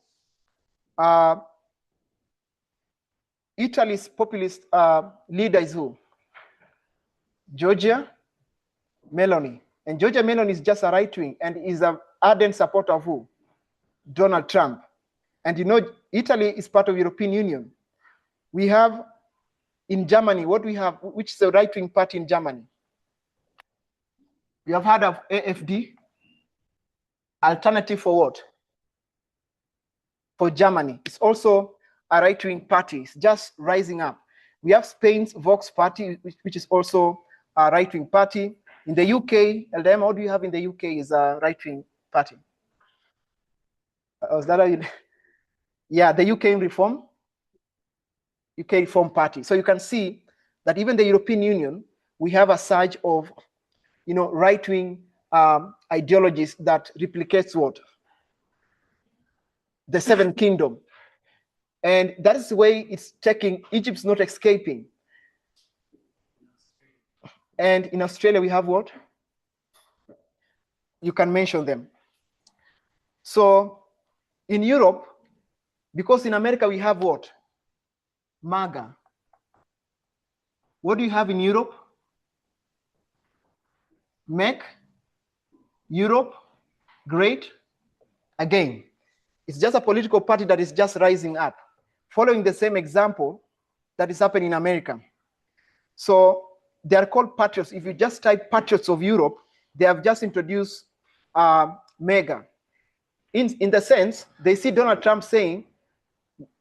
Speaker 1: Italy's populist leader is who? Giorgia Meloni. And Giorgia Meloni is just a right-wing and is an ardent supporter of who? Donald Trump. And you know, Italy is part of European Union. We have in Germany, what we have, which is the right-wing party in Germany? You have heard of AfD? Alternative for what? For Germany. It's also a right-wing party. It's just rising up. We have Spain's Vox party, which is also a right-wing party. In the UK, LDM, what do you have in the UK is a right-wing party. Was that how you... Yeah, the UK Reform Party. So you can see that even the European Union, we have a surge of, you know, right-wing ideologies that replicates what? The Seventh Kingdom. And that is the way it's taking, Egypt's not escaping. And in Australia, we have what? You can mention them. So in Europe, because in America, we have what? MAGA. What do you have in Europe? Make Europe great again. It's just a political party that is just rising up, following the same example that is happening in America. So they are called patriots. If you just type patriots of Europe, they have just introduced MEGA. In the sense, they see Donald Trump saying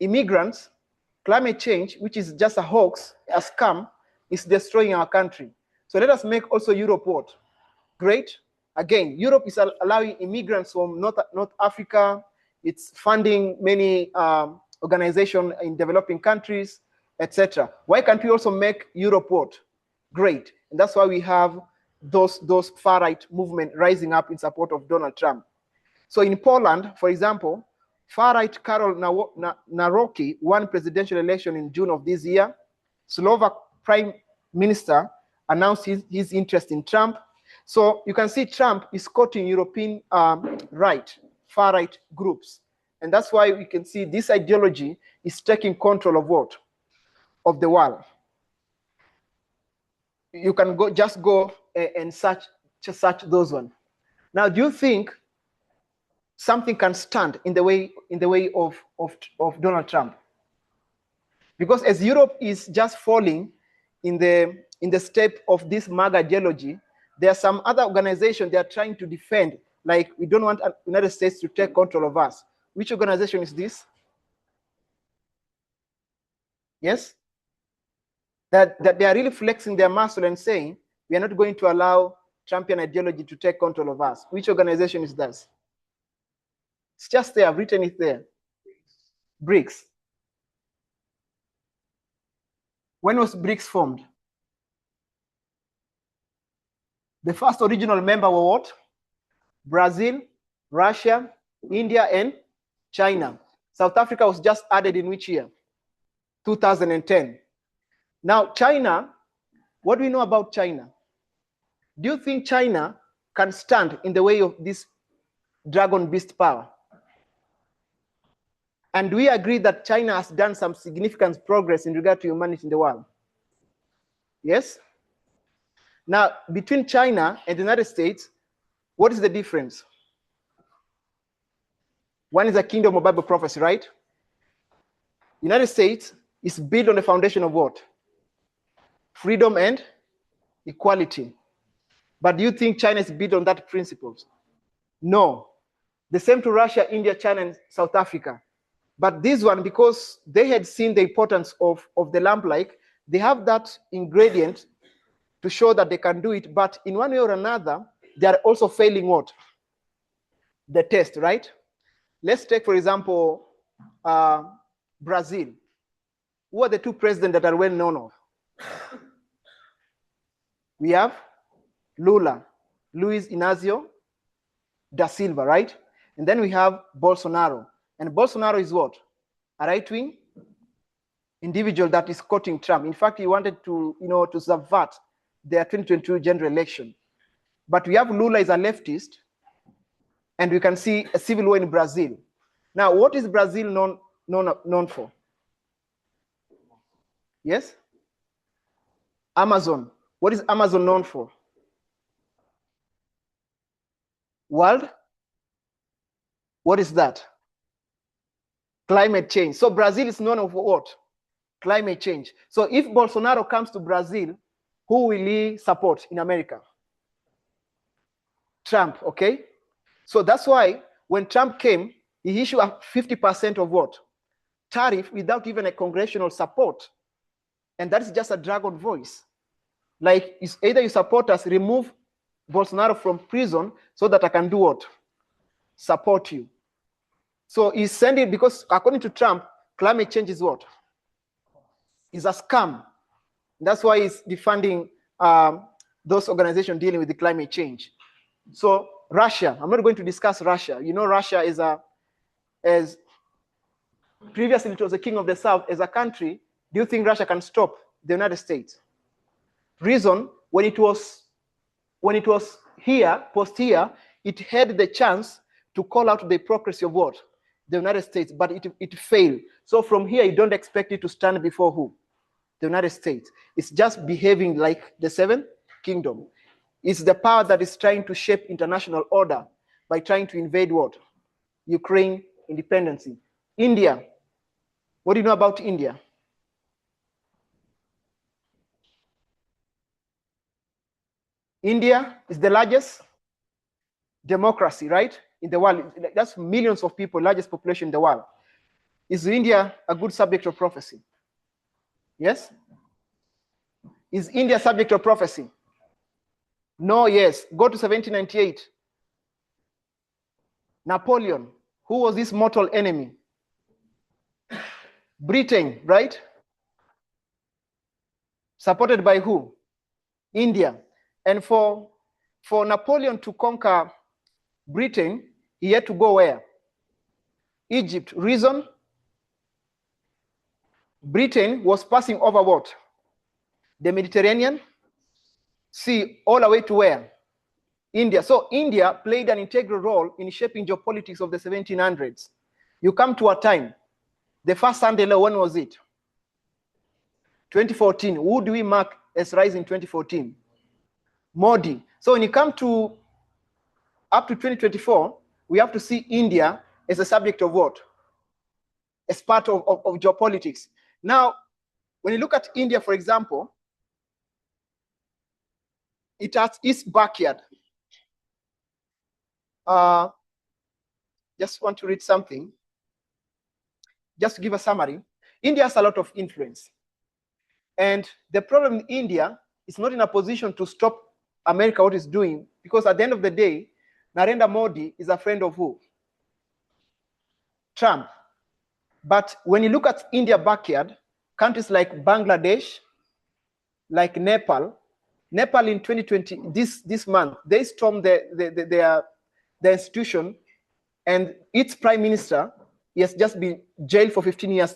Speaker 1: immigrants, climate change, which is just a hoax, a scam, is destroying our country. So let us make also Europe what? Great. Again, Europe is allowing immigrants from North Africa. It's funding many organizations in developing countries, etc. Why can't we also make Europe what? Great. And that's why we have those far-right movement rising up in support of Donald Trump. So in Poland, for example, far-right Karol Nawrocki won presidential election in June of this year. Slovak Prime Minister announced his interest in Trump. So you can see Trump is courting European far-right groups. And that's why we can see this ideology is taking control of what? Of the world. You can just go and search those ones. Now, do you think something can stand in the way of Donald Trump? Because as Europe is just falling in the step of this MAGA ideology, there are some other organizations they are trying to defend, like we don't want the United States to take control of us. Which organization is this? Yes? That they are really flexing their muscle and saying, we are not going to allow Trumpian ideology to take control of us. Which organization is that? It's just there, I've written it there. BRICS. When was BRICS formed? The first original member were what? Brazil, Russia, India, and China. South Africa was just added in which year? 2010. Now, China, what do we know about China? Do you think China can stand in the way of this dragon beast power? And we agree that China has done some significant progress in regard to humanity in the world. Yes? Now, between China and the United States, what is the difference? One is a kingdom of Bible prophecy, right? United States is built on the foundation of what? Freedom and equality. But do you think China is built on that principles? No. The same to Russia, India, China, and South Africa. But this one, because they had seen the importance of the lamp-like, they have that ingredient to show that they can do it. But in one way or another, they are also failing what? The test, right? Let's take, for example, Brazil. Who are the two presidents that are well known of? We have Lula, Luiz Inácio da Silva, right? And then we have Bolsonaro. And Bolsonaro is what? A right-wing individual that is quoting Trump. In fact, he wanted to, to subvert their 2022 general election. But we have Lula is a leftist, and we can see a civil war in Brazil. Now, what is Brazil known for? Yes? Amazon. What is Amazon known for? World? What is that? Climate change. So Brazil is known for what? Climate change. So if Bolsonaro comes to Brazil, who will he support in America? Trump, okay? So that's why when Trump came, he issued a 50% of what? Tariff without even a congressional support. And that is just a dragon voice. Like, it's either you support us, remove Bolsonaro from prison so that I can do what? Support you. So he's sending, because according to Trump, climate change is what? Is a scam. That's why he's defunding those organizations dealing with the climate change. So Russia, I'm not going to discuss Russia. You know, Russia is as previously it was the king of the South. As a country, do you think Russia can stop the United States? Reason, when it was here, post-here, it had the chance to call out the hypocrisy of what? The United States, but it failed. So from here, you don't expect it to stand before who? The United States. It's just behaving like the seventh kingdom. It's the power that is trying to shape international order by trying to invade what? Ukraine independence. India. What do you know about India? India is the largest democracy, right? In the world. That's millions of people, largest population in the world. Is India a good subject of prophecy? Yes? Is India subject of prophecy? No, yes. Go to 1798. Napoleon. Who was his mortal enemy? Britain, right? Supported by who? India. And for Napoleon to conquer Britain, he had to go where? Egypt. Reason? Britain was passing over what? The Mediterranean Sea, all the way to where? India. So India played an integral role in shaping geopolitics of the 1700s. You come to a time, the first Sunday law, when was it? 2014. Who do we mark as rising in 2014? Modi. So when you come to up to 2024, we have to see India as a subject of what? As part of geopolitics. Now, when you look at India, for example, it has its backyard. Just want to read something. Just to give a summary, India has a lot of influence. And the problem in India is not in a position to stop America what it's doing, because at the end of the day, Narendra Modi is a friend of who? Trump. But when you look at India backyard, countries like Bangladesh, like Nepal in 2020, this month, they stormed their institution, and its prime minister, he has just been jailed for 15 years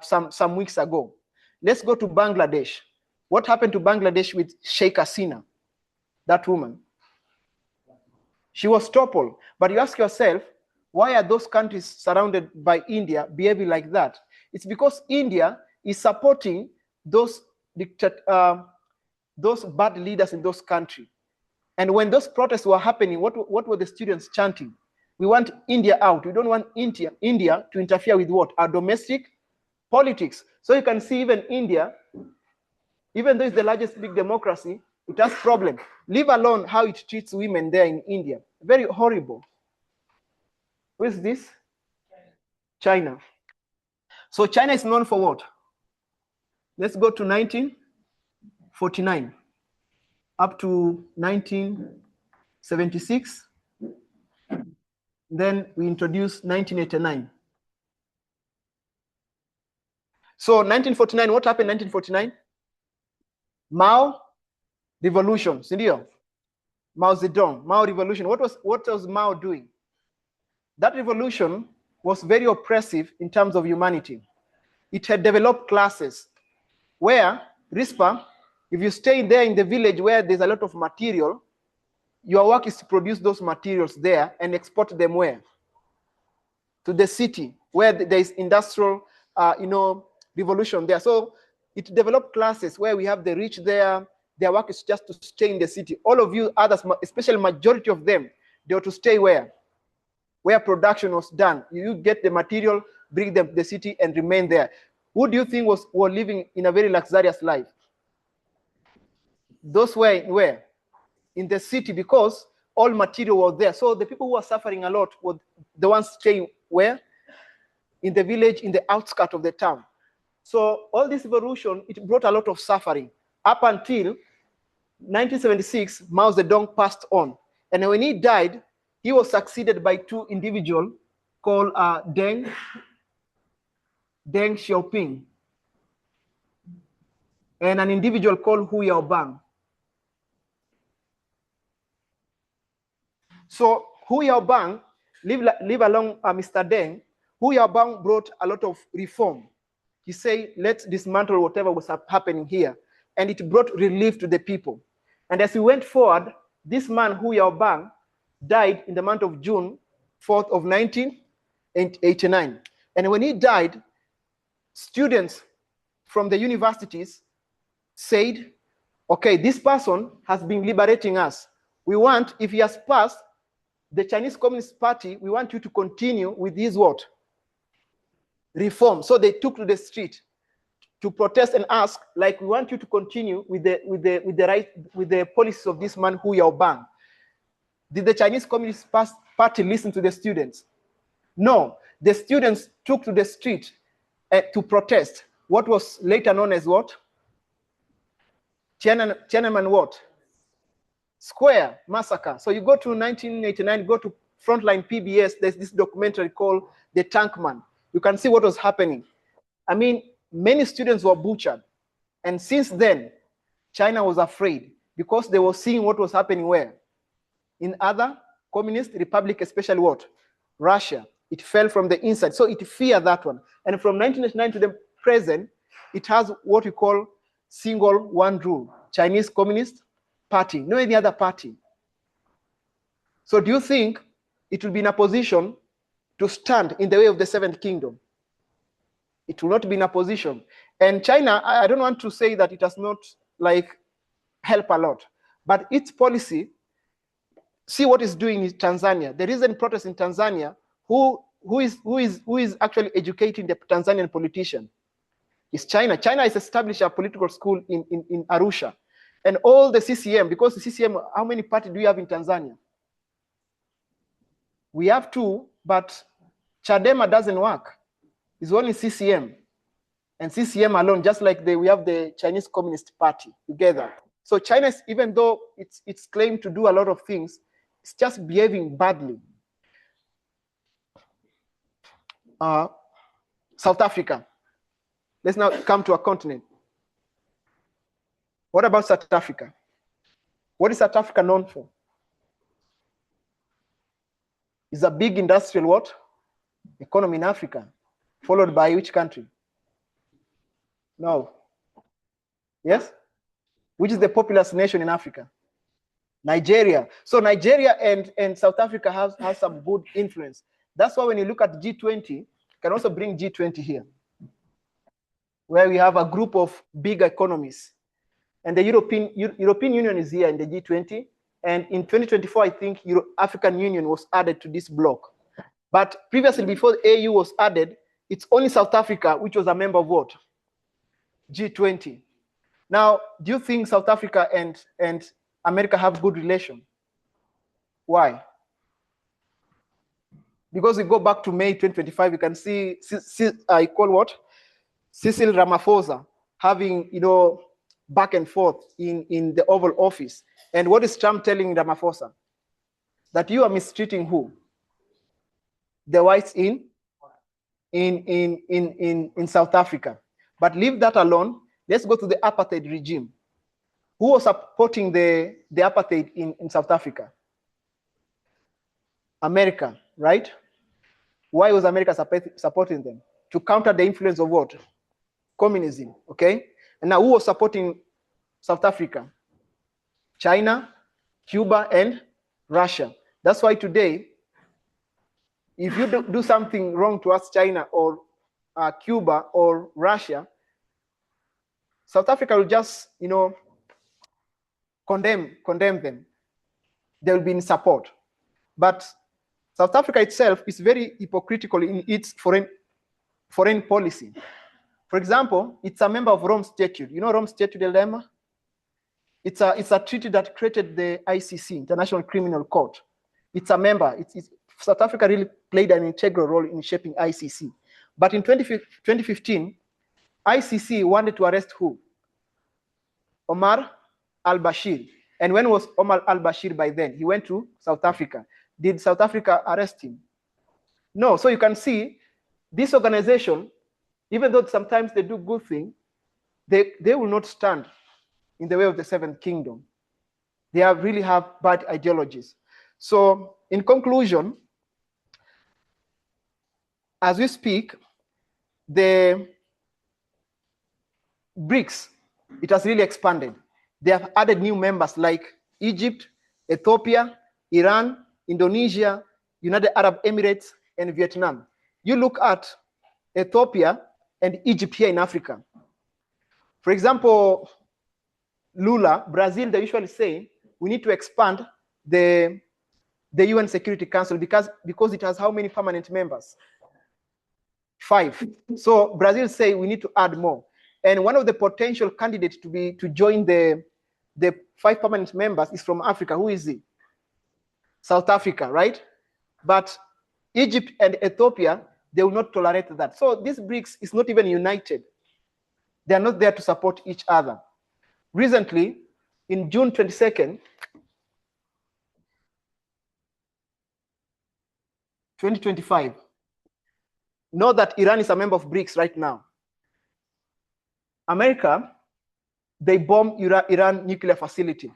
Speaker 1: some weeks ago. Let's go to Bangladesh. What happened to Bangladesh with Sheikh Hasina, that woman? She was toppled. But you ask yourself, why are those countries surrounded by India behaving like that? It's because India is supporting those bad leaders in those countries. And when those protests were happening, what were the students chanting? We want India out. We don't want India to interfere with what? Our domestic politics. So you can see even India, even though it's the largest big democracy, it has problems. Leave alone how it treats women there in India. Very horrible. Who is this? China. So China is known for what? Let's go to 1949 up to 1976. Then we introduced 1989. So 1949, what happened in 1949? Mao revolution, Sindio? Mao Zedong, Mao revolution. What was Mao doing? That revolution was very oppressive in terms of humanity. It had developed classes where, RISPA, if you stay there in the village where there's a lot of material, your work is to produce those materials there and export them where? To the city, where there is industrial, revolution there. So it developed classes where we have the rich there. Their work is just to stay in the city. All of you others, especially majority of them, they were to stay where? Where production was done. You get the material, bring them to the city and remain there. Who do you think were living in a very luxurious life? Those were where? In the city, because all material was there. So the people who were suffering a lot were the ones staying where? In the village, in the outskirts of the town. So all this evolution, it brought a lot of suffering. Up until 1976, Mao Zedong passed on. And when he died, he was succeeded by two individuals called Deng Xiaoping and an individual called Hu Yaobang. So Hu Yaobang, live along Mr. Deng, Hu Yaobang brought a lot of reform. He said, let's dismantle whatever was happening here. And it brought relief to the people. And as we went forward, this man, Hu Yaobang, died in the month of June 4th of 1989. And when he died, students from the universities said, okay, this person has been liberating us. We want, if he has passed the Chinese Communist Party, we want you to continue with his what? Reform. So they took to the street to protest and ask, like, we want you to continue with the policies of this man, Hu Yaobang. Did the Chinese Communist Party listen to the students? No. The students took to the street to protest what was later known as what? Tiananmen what? Square massacre. So you go to 1989, go to Frontline PBS, there's this documentary called The Tank Man. You can see what was happening. I mean, many students were butchered. And since then, China was afraid because they were seeing what was happening where? In other communist republics, especially what? Russia. It fell from the inside. So it feared that one. And from 1999 to the present, it has what we call single one rule, Chinese Communist Party, no any other party. So do you think it will be in a position to stand in the way of the seventh kingdom? It will not be in a position. And China, I don't want to say that it has not like helped a lot, but its policy, see what it's doing in Tanzania. There is a protest in Tanzania. Who is actually educating the Tanzanian politician? It's China. China has established a political school in Arusha. And all the CCM, because the CCM, how many parties do we have in Tanzania? We have 2, but Chadema doesn't work. It's only CCM. And CCM alone, just like we have the Chinese Communist Party together. So China, even though it's claimed to do a lot of things, it's just behaving badly. South Africa. Let's now come to a continent. What about South Africa? What is South Africa known for? It's a big industrial what? Economy in Africa, followed by which country? No. Yes? Which is the populous nation in Africa? Nigeria. So Nigeria and South Africa has some good influence. That's why when you look at G20, you can also bring G20 here, where we have a group of big economies. And the European Union is here in the G20. And in 2024, I think African Union was added to this bloc. But previously, before the AU was added, it's only South Africa, which was a member of what? G20. Now, do you think South Africa and America have good relation? Why? Because we go back to May 2025, you can see, I call what? Cyril Ramaphosa having, back and forth in the Oval Office. And what is Trump telling Ramaphosa? That you are mistreating who? The whites in South Africa. But leave that alone. Let's go to the apartheid regime. Who was supporting the apartheid in South Africa? America, right? Why was America supporting them? To counter the influence of what? Communism, okay? And now who was supporting South Africa? China, Cuba, and Russia. That's why today, if you do something wrong to us, China or Cuba or Russia, South Africa will just, condemn them. They will be in support. But South Africa itself is very hypocritical in its foreign policy. For example, it's a member of Rome Statute. You know Rome Statute dilemma? It's a treaty that created the ICC, International Criminal Court. It's a member. South Africa really played an integral role in shaping ICC. But in 2015, ICC wanted to arrest who? Omar al-Bashir. And when was Omar al-Bashir by then? He went to South Africa. Did South Africa arrest him? No. So you can see this organization, even though sometimes they do good things, they will not stand in the way of the Seventh Kingdom. They really have bad ideologies. So in conclusion, as we speak, the BRICS, it has really expanded. They have added new members like Egypt, Ethiopia, Iran, Indonesia, United Arab Emirates, and Vietnam. You look at Ethiopia and Egypt here in Africa. For example, Lula, Brazil, they usually say we need to expand the UN Security Council because it has how many permanent members? 5. So Brazil say we need to add more. And one of the potential candidates to join the 5 permanent members is from Africa. Who is he? South Africa, right? But Egypt and Ethiopia, they will not tolerate that. So this BRICS is not even united. They are not there to support each other. Recently, in June 22nd, 2025, know that Iran is a member of BRICS right now. America, they bomb Iran nuclear facility.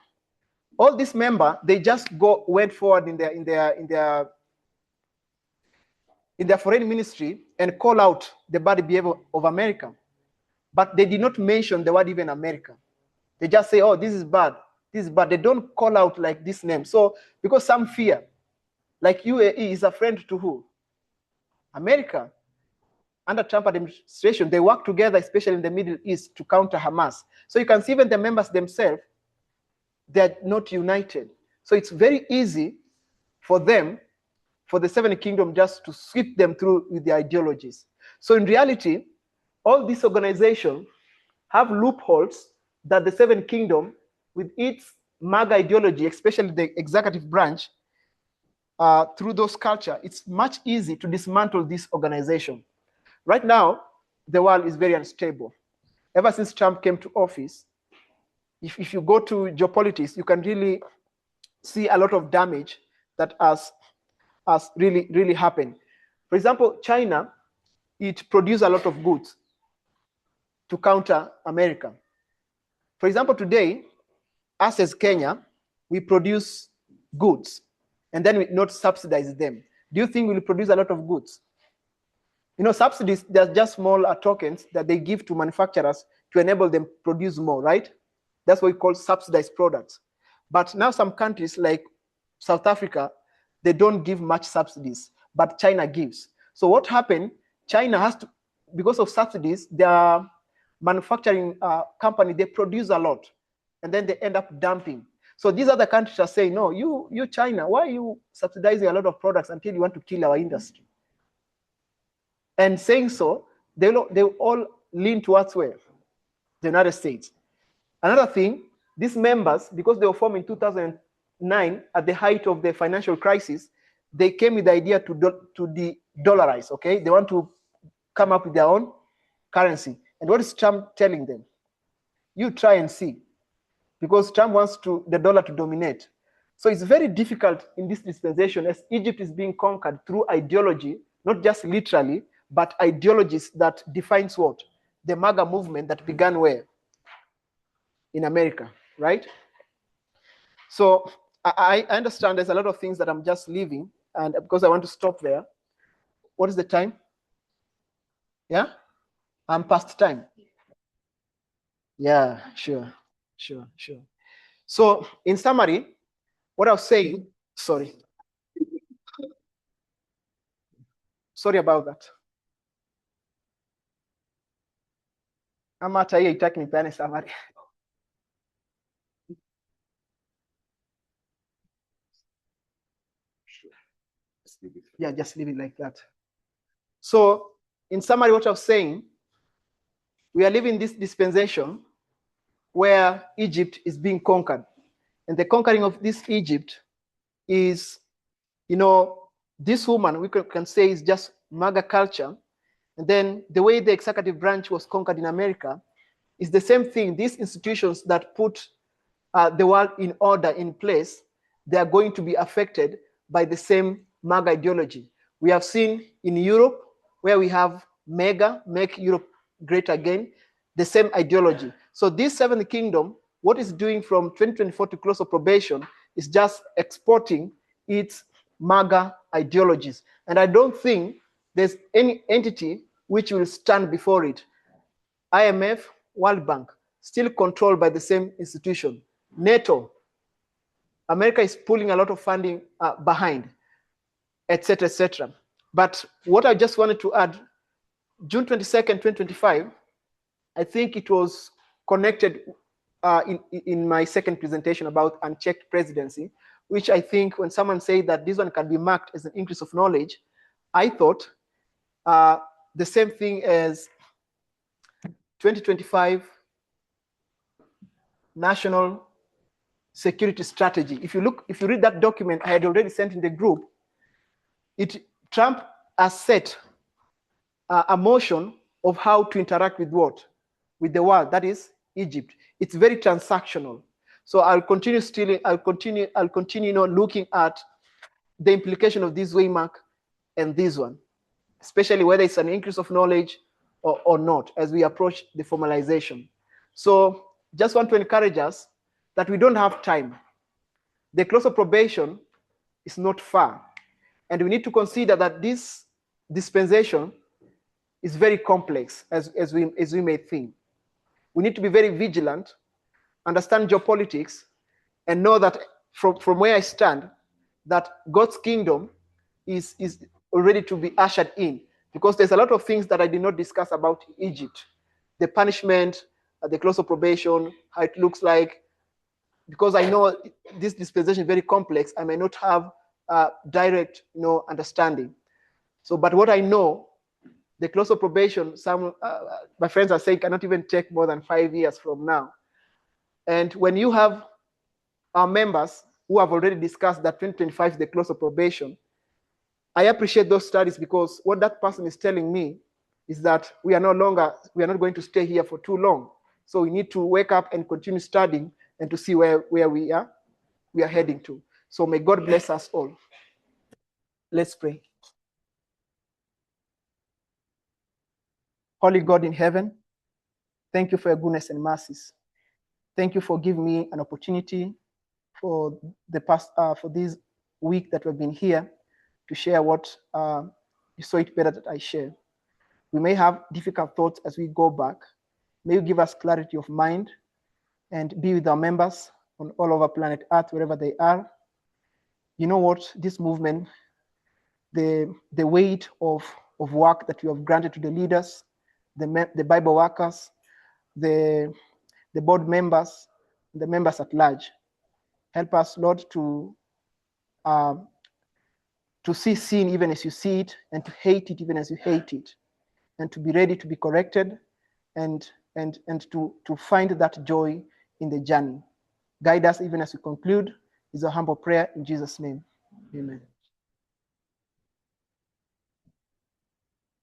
Speaker 1: All these members, they just went forward in their foreign ministry and call out the bad behavior of America. But they did not mention the word even America. They just say, oh, this is bad. This is bad. They don't call out like this name. So because some fear, like UAE is a friend to who? America. Under Trump administration, they work together, especially in the Middle East, to counter Hamas. So you can see even the members themselves, they're not united. So it's very easy for them, for the Seven Kingdom, just to sweep them through with their ideologies. So in reality, all these organizations have loopholes that the Seven Kingdom with its MAGA ideology, especially the executive branch, through those culture, it's much easy to dismantle this organization. Right now, the world is very unstable. Ever since Trump came to office, if you go to geopolitics, you can really see a lot of damage that has really happened. For example, China, it produces a lot of goods to counter America. For example, today, us as Kenya, we produce goods and then we not subsidize them. Do you think we'll produce a lot of goods? You know, subsidies, they're just small tokens that they give to manufacturers to enable them produce more, right? That's what we call subsidized products. But now some countries like South Africa, they don't give much subsidies, but China gives. So what happened, China has to, because of subsidies, their manufacturing company, they produce a lot, and then they end up dumping. So these other countries are saying, no, you China, why are you subsidizing a lot of products until you want to kill our industry? And saying so, they all lean towards where? The United States. Another thing, these members, because they were formed in 2009 at the height of the financial crisis, they came with the idea to de-dollarize, okay? They want to come up with their own currency. And what is Trump telling them? You try and see, because Trump wants the dollar to dominate. So it's very difficult in this dispensation as Egypt is being conquered through ideology, not just literally, but ideologies that defines what? The MAGA movement that began where? In America, right? So I understand there's a lot of things that I'm just leaving, and because I want to stop there. What is the time? Yeah? I'm past time. Yeah, sure. So in summary, what I was saying, sorry about that. I'm at here taking me summary. Yeah, just leave it like that. So in summary, what I was saying, we are living this dispensation where Egypt is being conquered. And the conquering of this Egypt is, you know, this woman, we can say, is just MAGA culture. And then the way the executive branch was conquered in America is the same thing. These institutions that put the world in order, in place, they are going to be affected by the same MAGA ideology. We have seen in Europe, where we have MEGA, Make Europe Great Again, the same ideology. So this seventh kingdom, what it's doing from 2024 to close of probation is just exporting its MAGA ideologies. And I don't think there's any entity which will stand before it. IMF, World Bank, still controlled by the same institution. NATO, America is pulling a lot of funding behind, etc., etc. But what I just wanted to add, June 22nd, 2025, I think it was connected in my second presentation about unchecked presidency, which I think when someone said that this one can be marked as an increase of knowledge, I thought the same thing as 2025 National Security Strategy. If you read that document I had already sent in the group, Trump has set a motion of how to interact with what? With the world, that is Egypt. It's very transactional. So I'll continue looking at the implication of this waymark and this one, especially whether it's an increase of knowledge or not as we approach the formalization. So just want to encourage us that we don't have time. The close of probation is not far. And we need to consider that this dispensation is very complex as we may think. We need to be very vigilant, understand geopolitics, and know that from where I stand, that God's kingdom is already to be ushered in, because there's a lot of things that I did not discuss about Egypt. The punishment, the close of probation, how it looks like, because I know this dispensation is very complex, I may not have direct understanding. So, but what I know, the close of probation, some my friends are saying cannot even take more than 5 years from now. And when you have our members who have already discussed that 2025 is the close of probation, I appreciate those studies, because what that person is telling me is that we are not going to stay here for too long. So we need to wake up and continue studying and to see where we are heading to. So may God bless us all. Let's pray. Holy God in heaven, thank you for your goodness and mercies. Thank you for giving me an opportunity for this week that we've been here to share what you saw it better that I share. We may have difficult thoughts as we go back. May you give us clarity of mind and be with our members on all over planet Earth, wherever they are. You know what, this movement, the weight of work that you have granted to the leaders, the Bible workers, the board members, the members at large. Help us, Lord, to see sin even as you see it, and to hate it even as you hate it, and to be ready to be corrected, and to find that joy in the journey. Guide us even as we conclude, is a humble prayer in Jesus' name. Amen.